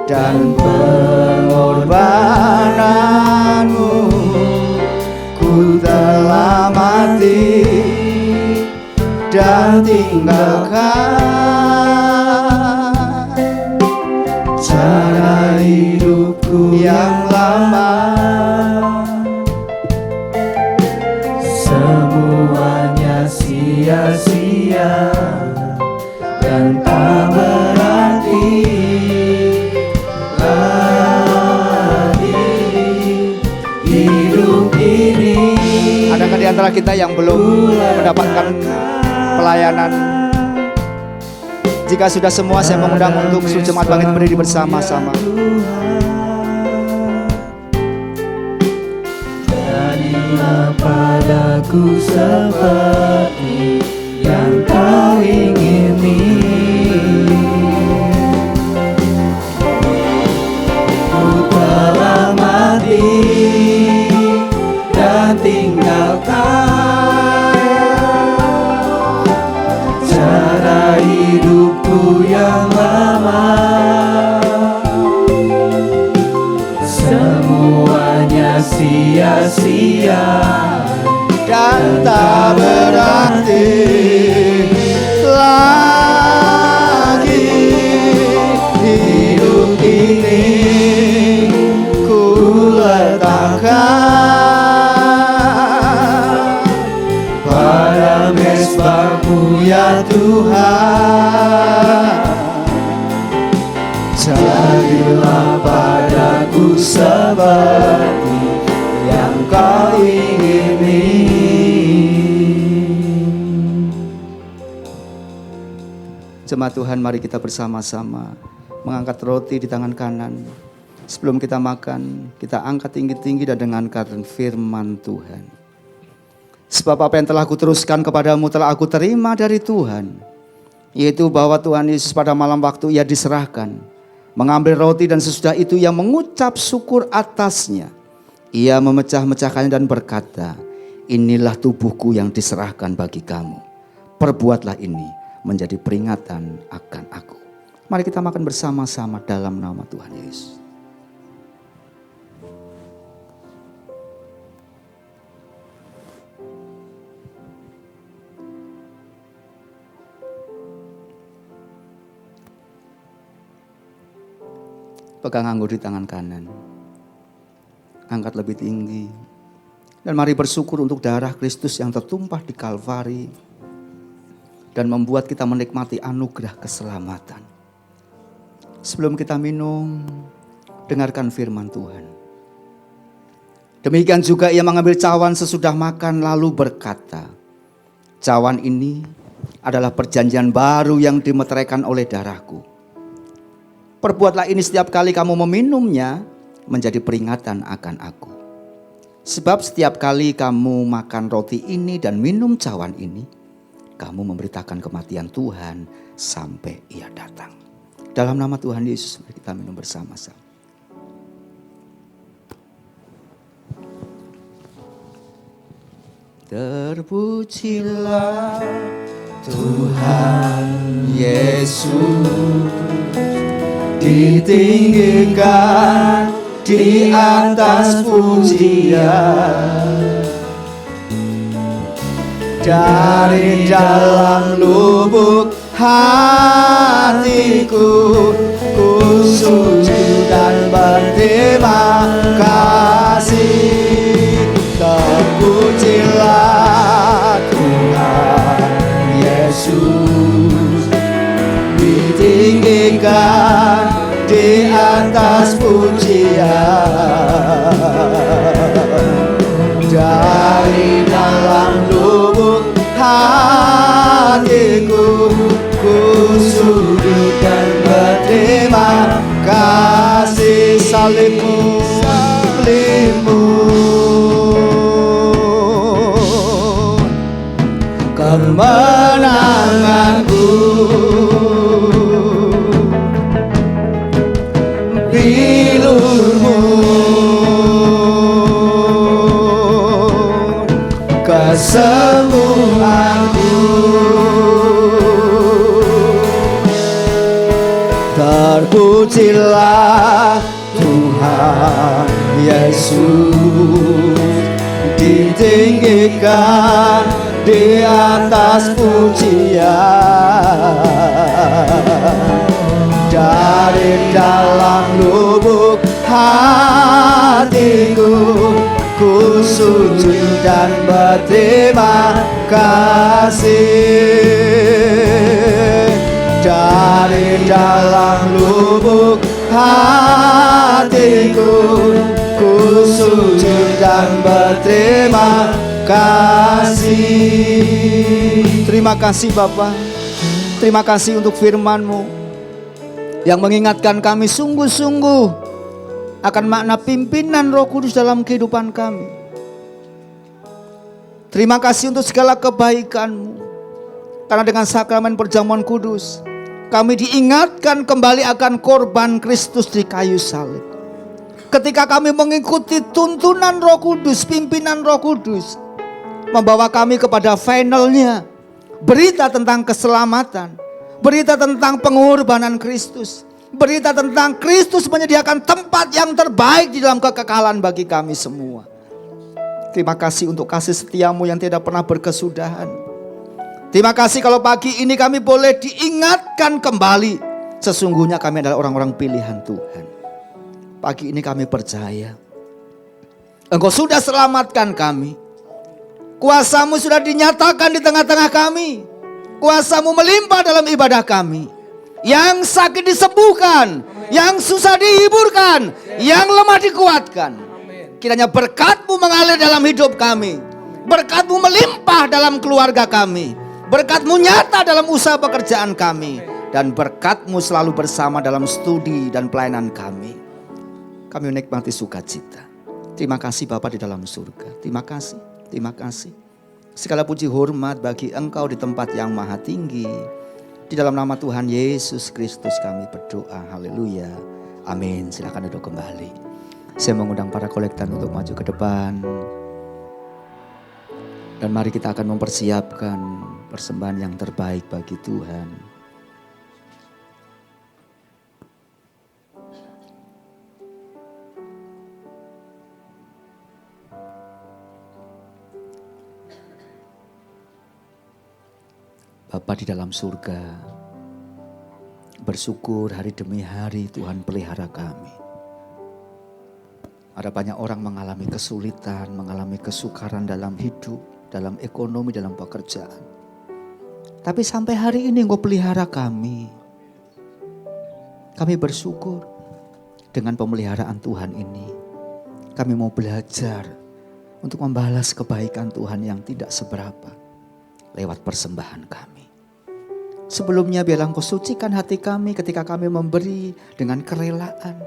dan pengorbananmu ku telah mati dan tinggalkan cara hidupku yang lama, semuanya sia-sia dan tak berarti lagi hidup ini. Adakah di antara kita yang belum mendapatkan pelayanan? Jika sudah semua, saya mengundang untuk jemaat bangkit berdiri bersama-sama. Jadilah padaku seperti yang kau ingini. Ku telah sia-sia dan tak berarti lagi. Hidup ini ku letakkan pada mezbah-Mu ya Tuhan. Jadilah padaku seperti yang Kau ingini. Jemaat Tuhan, mari kita bersama-sama mengangkat roti di tangan kanan. Sebelum kita makan, kita angkat tinggi-tinggi dan dengarkan firman Tuhan. Sebab apa yang telah kuteruskan kepadamu telah aku terima dari Tuhan, yaitu bahwa Tuhan Yesus pada malam waktu Ia diserahkan, mengambil roti dan sesudah itu Ia mengucap syukur atasnya. Ia memecah-mecahkannya dan berkata, inilah tubuhku yang diserahkan bagi kamu. Perbuatlah ini menjadi peringatan akan aku. Mari kita makan bersama-sama dalam nama Tuhan Yesus. Pegang anggur di tangan kanan. Angkat lebih tinggi. Dan mari bersyukur untuk darah Kristus yang tertumpah di Kalvari. Dan membuat kita menikmati anugerah keselamatan. Sebelum kita minum, dengarkan firman Tuhan. Demikian juga Ia mengambil cawan sesudah makan lalu berkata, cawan ini adalah perjanjian baru yang dimeteraikan oleh darahku. Perbuatlah ini setiap kali kamu meminumnya menjadi peringatan akan aku. Sebab setiap kali kamu makan roti ini dan minum cawan ini, kamu memberitakan kematian Tuhan sampai Ia datang. Dalam nama Tuhan Yesus, mari kita minum bersama-sama. Terpujilah Tuhan Yesus, ditinggikan di atas pujian. Dari dalam lubuk hatiku, ku sujud dan berterima kasih. Terpujilah Tuhan Yesus, ditinggikan di atas pujian. Dari dalam lubuk hatiku, ku sujud dan berterima kasih. Salibmu, salibmu, kemenanganku. Bilurmu, kesembuhanku. Terpujilah Tuhan Yesus, ditinggikan di atas pujian. Dari dalam lubuk hatiku, ku sujud dan berterima kasih. Dari dalam lubuk hatiku, ku sujud dan berterima kasih. Terima kasih Bapa. Terima kasih untuk firman-Mu yang mengingatkan kami sungguh-sungguh akan makna pimpinan Roh Kudus dalam kehidupan kami. Terima kasih untuk segala kebaikan-Mu, karena dengan sakramen perjamuan kudus kami diingatkan kembali akan korban Kristus di kayu salib. Ketika kami mengikuti tuntunan Roh Kudus, pimpinan Roh Kudus membawa kami kepada finalnya, berita tentang keselamatan, berita tentang pengorbanan Kristus, Berita tentang Kristus menyediakan tempat yang terbaik di dalam kekekalan bagi kami semua. Terima kasih untuk kasih setiamu yang tidak pernah berkesudahan. Terima kasih kalau pagi ini kami boleh diingatkan kembali. Sesungguhnya kami adalah orang-orang pilihan Tuhan. Pagi ini kami percaya Engkau sudah selamatkan kami. Kuasamu sudah dinyatakan di tengah-tengah kami. Kuasamu melimpah dalam ibadah kami. Yang sakit disembuhkan, yang susah dihiburkan, yang lemah dikuatkan. Kiranya berkat-Mu mengalir dalam hidup kami. Berkat-Mu melimpah dalam keluarga kami. Berkat-Mu nyata dalam usaha pekerjaan kami. Dan berkat-Mu selalu bersama dalam studi dan pelayanan kami. Kami menikmati sukacita. Terima kasih Bapa di dalam surga. Terima kasih, terima kasih. Segala puji hormat bagi Engkau di tempat yang maha tinggi. Di dalam nama Tuhan Yesus Kristus kami berdoa. Haleluya. Amin. Silakan duduk kembali. Saya mengundang para kolektan untuk maju ke depan. Dan mari kita akan mempersiapkan persembahan yang terbaik bagi Tuhan. Bapa di dalam surga, bersyukur hari demi hari Tuhan pelihara kami. Ada banyak orang mengalami kesulitan, mengalami kesukaran dalam hidup, dalam ekonomi, dalam pekerjaan. Tapi sampai hari ini Engkau pelihara kami. Kami bersyukur dengan pemeliharaan Tuhan ini. Kami mau belajar untuk membalas kebaikan Tuhan yang tidak seberapa lewat persembahan kami. Sebelumnya biarlah Engkau sucikan hati kami ketika kami memberi dengan kerelaan.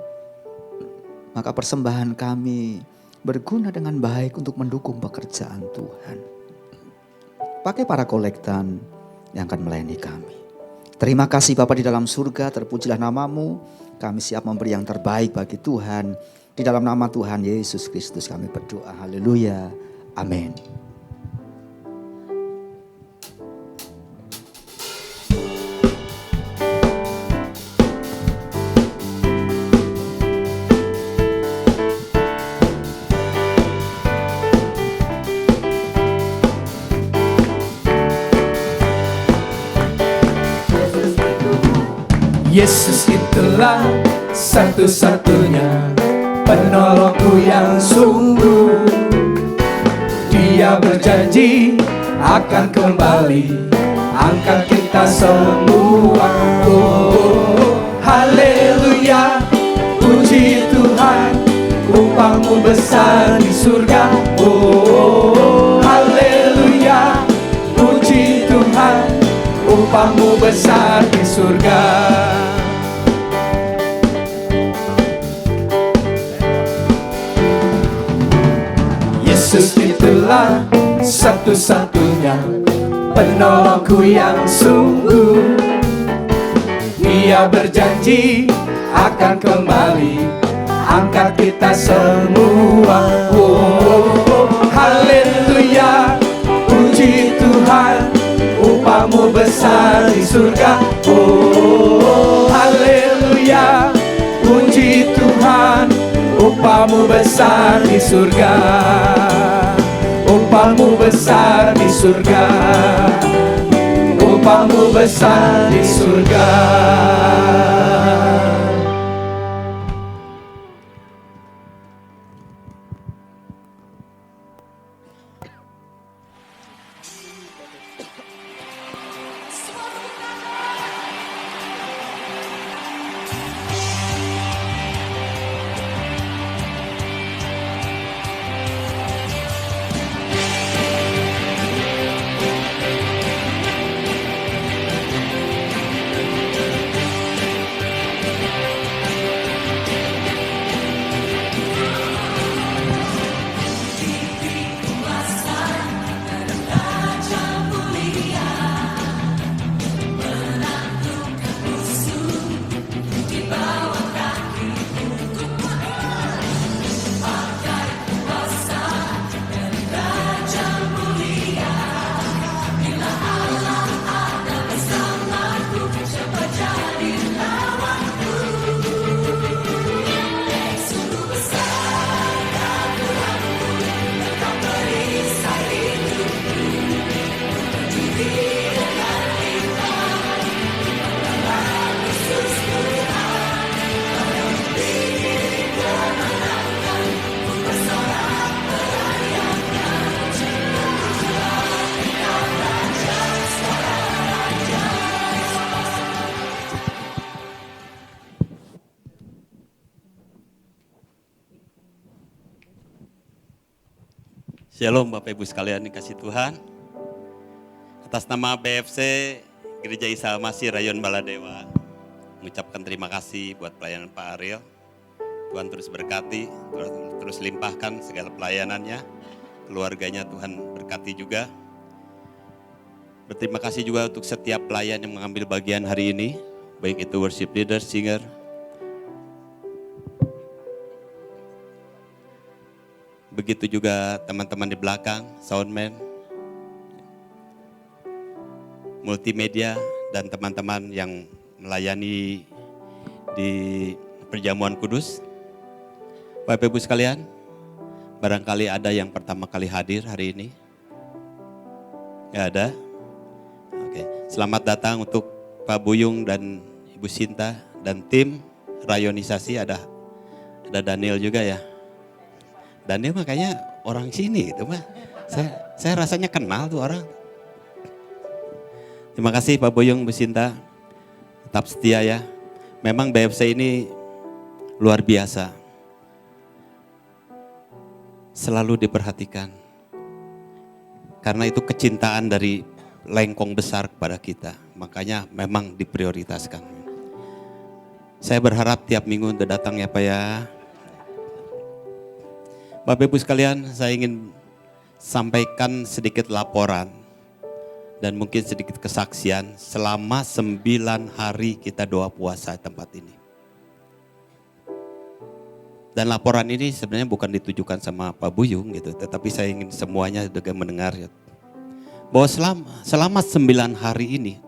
Maka persembahan kami berguna dengan baik untuk mendukung pekerjaan Tuhan. Pakai para kolektan yang akan melayani kami. Terima kasih Bapa di dalam surga, terpujilah nama-Mu. Kami siap memberi yang terbaik bagi Tuhan. Di dalam nama Tuhan Yesus Kristus kami berdoa. Haleluya. Amin. Yesus itulah satu-satunya penolongku yang sungguh. Dia berjanji akan kembali angkat kita semua. Oh, haleluya, puji Tuhan, upahmu besar di surga. Oh, haleluya, puji Tuhan, upahmu besar di surga. Yesus itulah satu-satunya penolongku yang sungguh. Dia berjanji akan kembali angkat kita semua. Oh, haleluya, puji Tuhan, upahmu besar di surga. Oh, haleluya, puji Tuhan, upahmu besar di surga. Upahmu besar di surga. Upahmu besar di surga. Shalom Bapak Ibu sekalian dikasih Tuhan. Atas nama BFC Gereja Isa Masih Rayon Baladewa, mengucapkan terima kasih buat pelayanan Pak Ariel. Tuhan terus berkati, terus limpahkan segala pelayanannya. Keluarganya Tuhan berkati juga. Berterima kasih juga untuk setiap pelayan yang mengambil bagian hari ini, baik itu worship leader, singer, begitu juga teman-teman di belakang, soundman, multimedia, dan teman-teman yang melayani di perjamuan kudus. Bapak Ibu sekalian, barangkali ada yang pertama kali hadir hari ini? Gak ada? Oke, selamat datang untuk Pak Buyung dan Ibu Sinta dan tim rayonisasi. Ada Daniel juga ya. Daniel makanya orang sini itu mah. Saya rasanya kenal tuh orang. Terima kasih Pak Boyong, Bu Sinta. Tetap setia ya. Memang BFC ini luar biasa. Selalu diperhatikan. Karena itu kecintaan dari lengkong besar kepada kita. Makanya memang diprioritaskan. Saya berharap tiap minggu udah datang ya Pak ya. Bapak Ibu sekalian, saya ingin sampaikan sedikit laporan dan mungkin sedikit kesaksian selama 9 hari kita doa puasa di tempat ini. Dan laporan ini sebenarnya bukan ditujukan sama Pak Buyung gitu, tetapi saya ingin semuanya juga mendengar ya. Bahwa selama 9 hari ini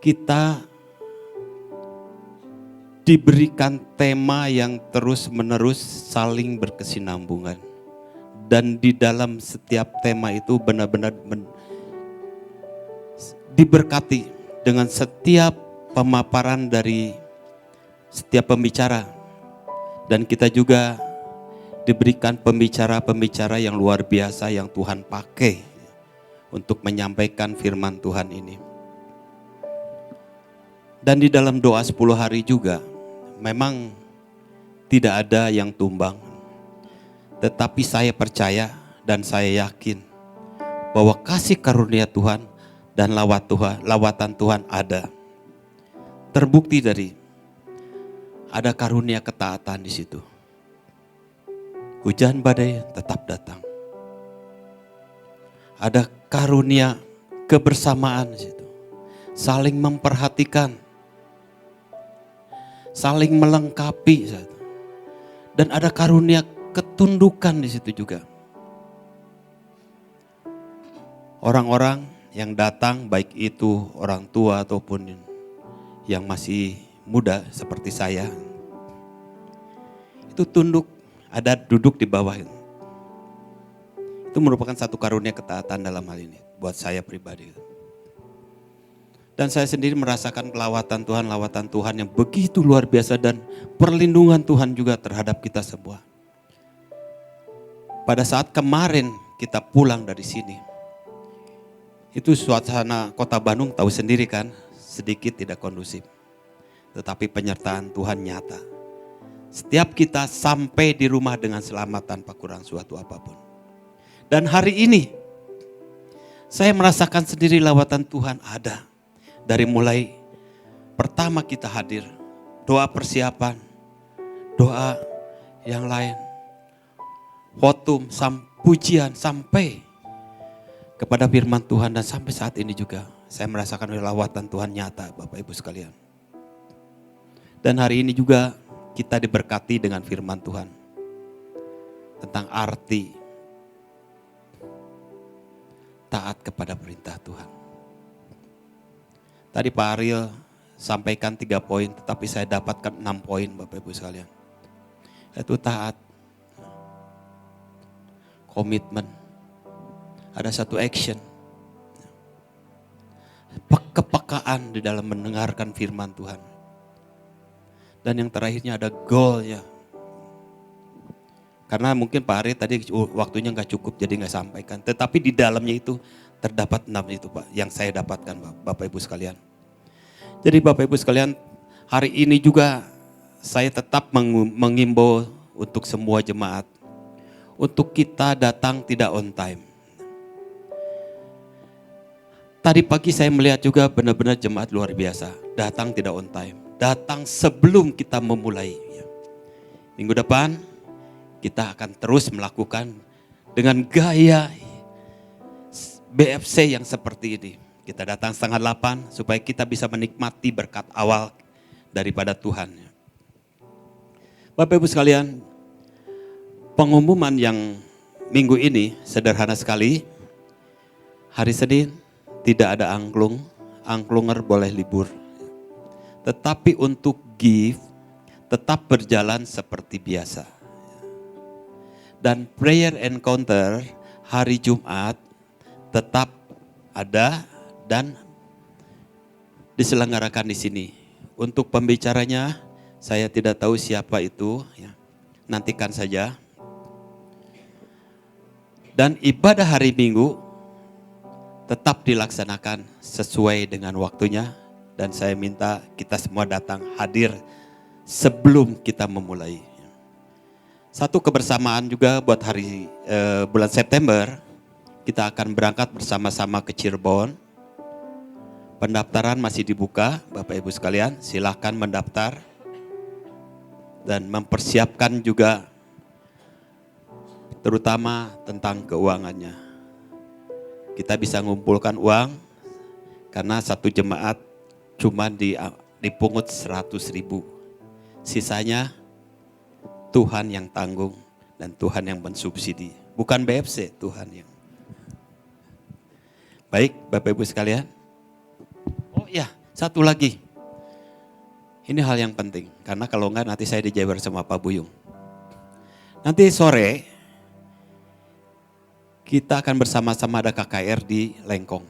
kita diberikan tema yang terus-menerus saling berkesinambungan. Dan di dalam setiap tema itu benar-benar diberkati dengan setiap pemaparan dari setiap pembicara. Dan kita juga diberikan pembicara-pembicara yang luar biasa yang Tuhan pakai untuk menyampaikan firman Tuhan ini. Dan di dalam doa 10 hari juga, memang tidak ada yang tumbang. Tetapi saya percaya dan saya yakin bahwa kasih karunia Tuhan dan lawatan Tuhan ada. Terbukti dari ada karunia ketaatan di situ. Hujan badai tetap datang. Ada karunia kebersamaan di situ. Saling memperhatikan. Saling melengkapi, dan ada karunia ketundukan di situ juga. Orang-orang yang datang, baik itu orang tua ataupun yang masih muda seperti saya, itu tunduk, ada duduk di bawah. Itu merupakan satu karunia ketaatan dalam hal ini buat saya pribadi. Dan saya sendiri merasakan lawatan Tuhan yang begitu luar biasa dan perlindungan Tuhan juga terhadap kita semua. Pada saat kemarin kita pulang dari sini, itu suasana kota Bandung tahu sendiri kan, sedikit tidak kondusif. Tetapi penyertaan Tuhan nyata. Setiap kita sampai di rumah dengan selamat tanpa kurang suatu apapun. Dan hari ini, saya merasakan sendiri lawatan Tuhan ada. Dari mulai pertama kita hadir, doa persiapan, doa yang lain, khotum, pujian sampai kepada firman Tuhan dan sampai saat ini juga saya merasakan lawatan Tuhan nyata Bapak Ibu sekalian. Dan hari ini juga kita diberkati dengan firman Tuhan tentang arti taat kepada perintah Tuhan. Tadi Pak Ariel sampaikan 3 poin, tetapi saya dapatkan 6 poin Bapak Ibu sekalian. Yaitu taat, komitmen, ada satu action, kepekaan di dalam mendengarkan firman Tuhan. Dan yang terakhirnya ada goal ya. Karena mungkin Pak Ariel tadi waktunya gak cukup jadi gak sampaikan. Tetapi di dalamnya itu terdapat 6 itu Pak, yang saya dapatkan Bapak Ibu sekalian. Jadi Bapak Ibu sekalian, hari ini juga saya tetap mengimbau untuk semua jemaat untuk kita datang tidak on time. Tadi pagi saya melihat juga benar-benar jemaat luar biasa. Datang tidak on time. Datang sebelum kita memulai. Minggu depan kita akan terus melakukan dengan gaya BFC yang seperti ini. Kita datang 7:30 supaya kita bisa menikmati berkat awal daripada Tuhan. Bapak Ibu sekalian, pengumuman yang minggu ini sederhana sekali. Hari Senin tidak ada angklung, angklunger boleh libur. Tetapi untuk gift tetap berjalan seperti biasa. Dan prayer encounter hari Jumat tetap ada dan diselenggarakan di sini. Untuk pembicaranya saya tidak tahu siapa itu, ya. Nantikan saja. Dan ibadah hari Minggu tetap dilaksanakan sesuai dengan waktunya. Dan saya minta kita semua datang hadir sebelum kita memulai. Satu kebersamaan juga buat hari bulan September, kita akan berangkat bersama-sama ke Cirebon. Pendaftaran masih dibuka, Bapak Ibu sekalian, silahkan mendaftar dan mempersiapkan juga terutama tentang keuangannya. Kita bisa mengumpulkan uang karena satu jemaat cuma dipungut 100.000. Sisanya Tuhan yang tanggung dan Tuhan yang mensubsidi. Bukan BFC, Tuhan yang. Baik, Bapak Ibu sekalian. Oh iya, satu lagi. Ini hal yang penting, karena kalau enggak nanti saya dijewer sama Pak Buyung. Nanti sore, kita akan bersama-sama ada KKR di Lengkong.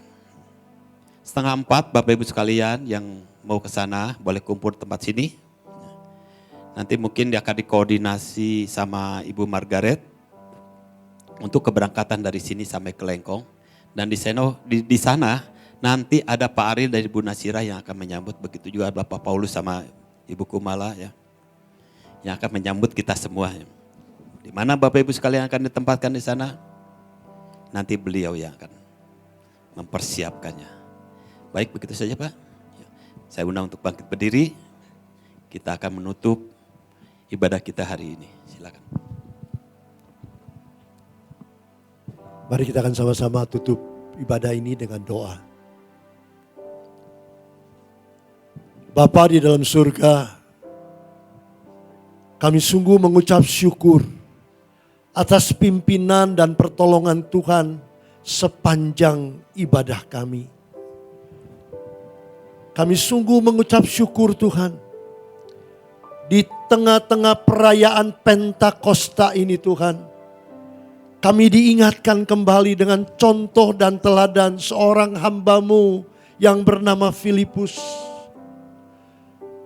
3:30 Bapak Ibu sekalian yang mau ke sana boleh kumpul di tempat sini. Nanti mungkin dia akan dikoordinasi sama Ibu Margaret untuk keberangkatan dari sini sampai ke Lengkong. Dan di sana nanti ada Pak Aril dari Bu Nasirah yang akan menyambut. Begitu juga Bapak Paulus sama Ibu Kumala ya, yang akan menyambut kita semua. Di mana Bapak Ibu sekalian akan ditempatkan di sana? Nanti beliau yang akan mempersiapkannya. Baik, begitu saja Pak. Saya undang untuk bangkit berdiri. Kita akan menutup ibadah kita hari ini. Silakan. Mari kita akan sama-sama tutup ibadah ini dengan doa. Bapa di dalam surga, kami sungguh mengucap syukur atas pimpinan dan pertolongan Tuhan sepanjang ibadah kami. Kami sungguh mengucap syukur Tuhan. Di tengah-tengah perayaan Pentakosta ini Tuhan, kami diingatkan kembali dengan contoh dan teladan seorang hamba-Mu yang bernama Filipus.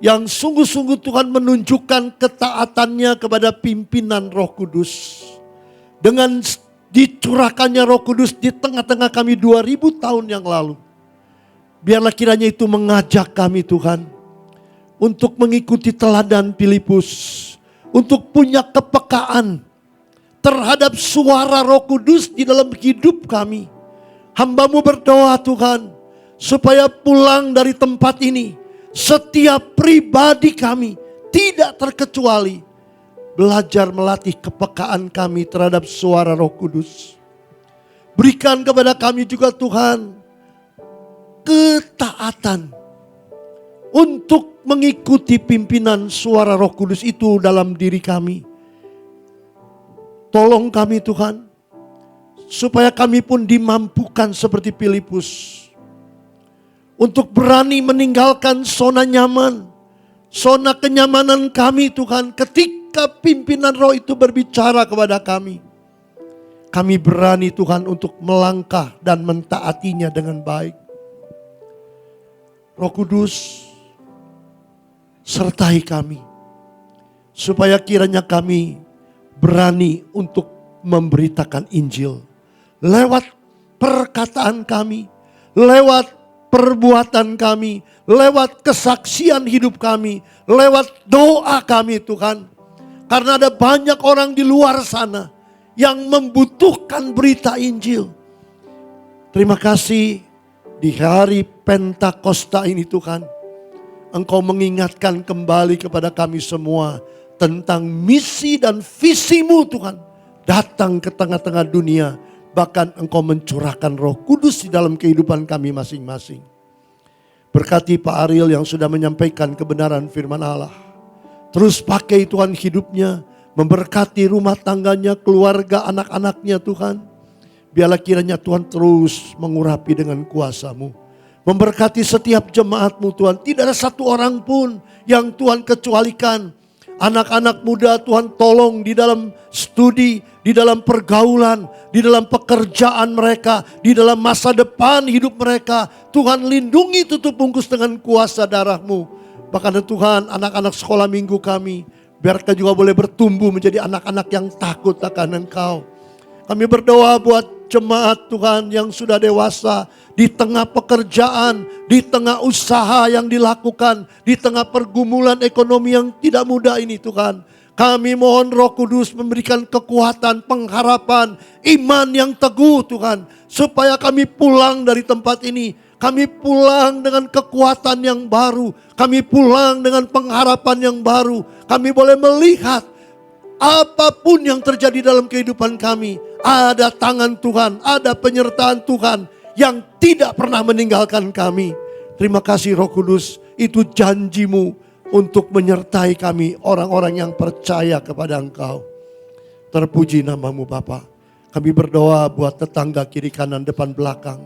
Yang sungguh-sungguh Tuhan menunjukkan ketaatannya kepada pimpinan Roh Kudus. Dengan dicurahkannya Roh Kudus di tengah-tengah kami 2000 tahun yang lalu. Biarlah kiranya itu mengajak kami Tuhan untuk mengikuti teladan Filipus, untuk punya kepekaan terhadap suara Roh Kudus di dalam hidup kami. Hamba-Mu berdoa Tuhan, supaya pulang dari tempat ini, setiap pribadi kami tidak terkecuali belajar melatih kepekaan kami terhadap suara Roh Kudus. Berikan kepada kami juga Tuhan ketaatan untuk mengikuti pimpinan suara Roh Kudus itu dalam diri kami. Tolong kami Tuhan, supaya kami pun dimampukan seperti Filipus untuk berani meninggalkan zona nyaman, zona kenyamanan kami Tuhan. Ketika pimpinan Roh itu berbicara kepada kami, kami berani Tuhan untuk melangkah dan mentaatinya dengan baik. Roh Kudus, sertai kami, supaya kiranya kami berani untuk memberitakan Injil lewat perkataan kami, lewat perbuatan kami, lewat kesaksian hidup kami, lewat doa kami Tuhan. Karena ada banyak orang di luar sana yang membutuhkan berita Injil. Terima kasih di hari Pentakosta ini Tuhan, Engkau mengingatkan kembali kepada kami semua tentang misi dan visimu Tuhan. Datang ke tengah-tengah dunia, bahkan Engkau mencurahkan Roh Kudus di dalam kehidupan kami masing-masing. Berkati Pak Ariel yang sudah menyampaikan kebenaran firman Allah. Terus pakai Tuhan hidupnya, memberkati rumah tangganya, keluarga, anak-anaknya Tuhan. Biarlah kiranya Tuhan terus mengurapi dengan kuasa-Mu. Memberkati setiap jemaat-Mu Tuhan. Tidak ada satu orang pun yang Tuhan kecualikan. Anak-anak muda Tuhan tolong di dalam studi, di dalam pergaulan, di dalam pekerjaan mereka, di dalam masa depan hidup mereka. Tuhan lindungi, tutup bungkus dengan kuasa darah-Mu. Bahkan Tuhan, anak-anak sekolah minggu kami, biar mereka juga boleh bertumbuh menjadi anak-anak yang takut akan Engkau. Kami berdoa buat jemaat Tuhan yang sudah dewasa, di tengah pekerjaan, di tengah usaha yang dilakukan, di tengah pergumulan ekonomi yang tidak mudah ini Tuhan. Kami mohon Roh Kudus memberikan kekuatan, pengharapan, iman yang teguh Tuhan. Supaya kami pulang dari tempat ini, kami pulang dengan kekuatan yang baru, kami pulang dengan pengharapan yang baru. Kami boleh melihat apapun yang terjadi dalam kehidupan kami, ada tangan Tuhan, ada penyertaan Tuhan yang tidak pernah meninggalkan kami. Terima kasih Roh Kudus, itu janji-Mu untuk menyertai kami, orang-orang yang percaya kepada Engkau. Terpuji nama-Mu Bapa. Kami berdoa buat tetangga kiri kanan depan belakang.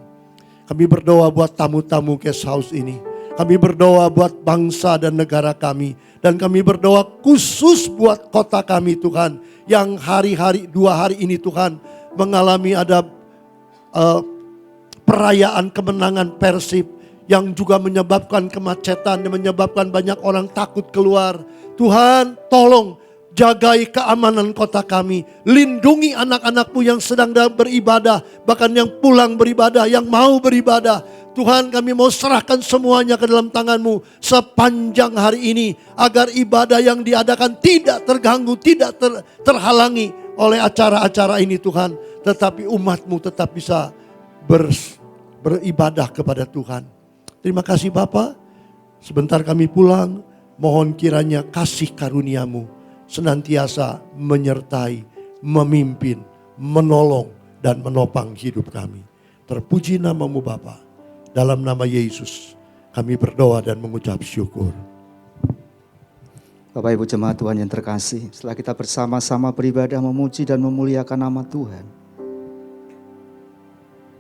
Kami berdoa buat tamu-tamu guest house ini. Kami berdoa buat bangsa dan negara kami. Dan kami berdoa khusus buat kota kami Tuhan. Yang hari-hari, 2 hari ini Tuhan mengalami ada perayaan kemenangan Persib. Yang juga menyebabkan kemacetan, dan menyebabkan banyak orang takut keluar. Tuhan tolong jagai keamanan kota kami. Lindungi anak-anak-Mu yang sedang beribadah. Bahkan yang pulang beribadah, yang mau beribadah. Tuhan, kami mau serahkan semuanya ke dalam tangan-Mu sepanjang hari ini. Agar ibadah yang diadakan tidak terganggu, tidak terhalangi oleh acara-acara ini Tuhan. Tetapi umat-Mu tetap bisa beribadah kepada Tuhan. Terima kasih Bapa. Sebentar kami pulang, mohon kiranya kasih karunia-Mu senantiasa menyertai, memimpin, menolong, dan menopang hidup kami. Terpuji nama-Mu Bapa. Dalam nama Yesus kami berdoa dan mengucap syukur. Bapak Ibu jemaat Tuhan yang terkasih, setelah kita bersama-sama beribadah memuji dan memuliakan nama Tuhan,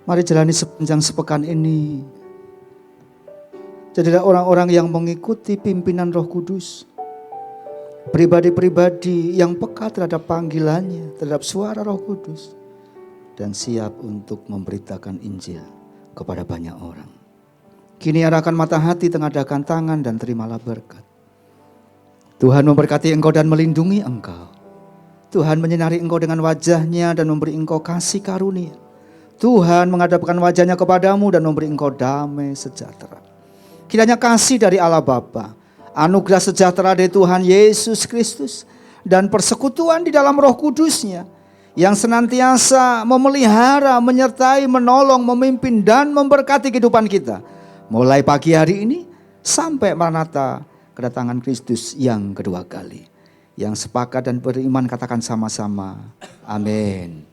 mari jalani sepanjang sepekan ini. Jadilah orang-orang yang mengikuti pimpinan Roh Kudus. Pribadi-pribadi yang peka terhadap panggilannya, terhadap suara Roh Kudus. Dan siap untuk memberitakan Injil kepada banyak orang. Kini arahkan mata hati, tengadahkan tangan dan terimalah berkat. Tuhan memberkati engkau dan melindungi engkau. Tuhan menyinari engkau dengan wajahnya dan memberi engkau kasih karunia. Tuhan menghadapkan wajahnya kepadamu dan memberi engkau damai sejahtera. Kiranya kasih dari Allah Bapa, anugerah sejahtera dari Tuhan Yesus Kristus, dan persekutuan di dalam Roh Kudus-Nya yang senantiasa memelihara, menyertai, menolong, memimpin, dan memberkati kehidupan kita. Mulai pagi hari ini sampai Maranatha, kedatangan Kristus yang kedua kali. Yang sepakat dan beriman katakan sama-sama, amin.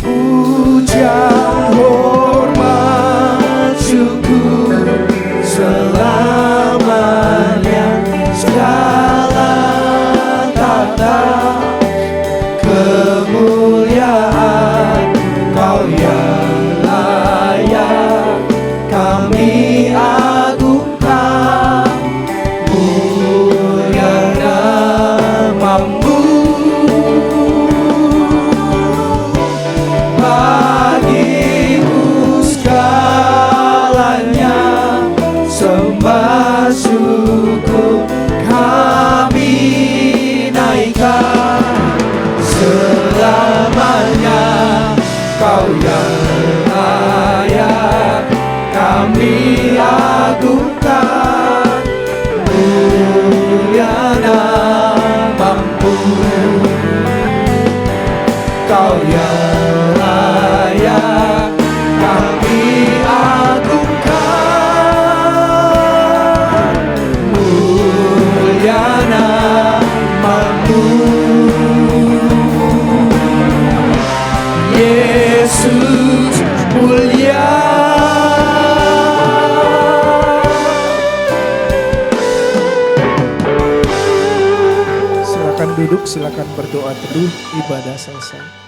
Puja, hormat, syukur selamanya, segala tata kemuliaan Kau yang layak kami agungkan. Mulia nama-Mu, bagi-Mu segalanya sembah syukur kami naikkan. Selamanya Kau yang layak kami agungkan. Mulia nama-Mu. silakan duduk, silakan berdoa teduh, ibadah selesai.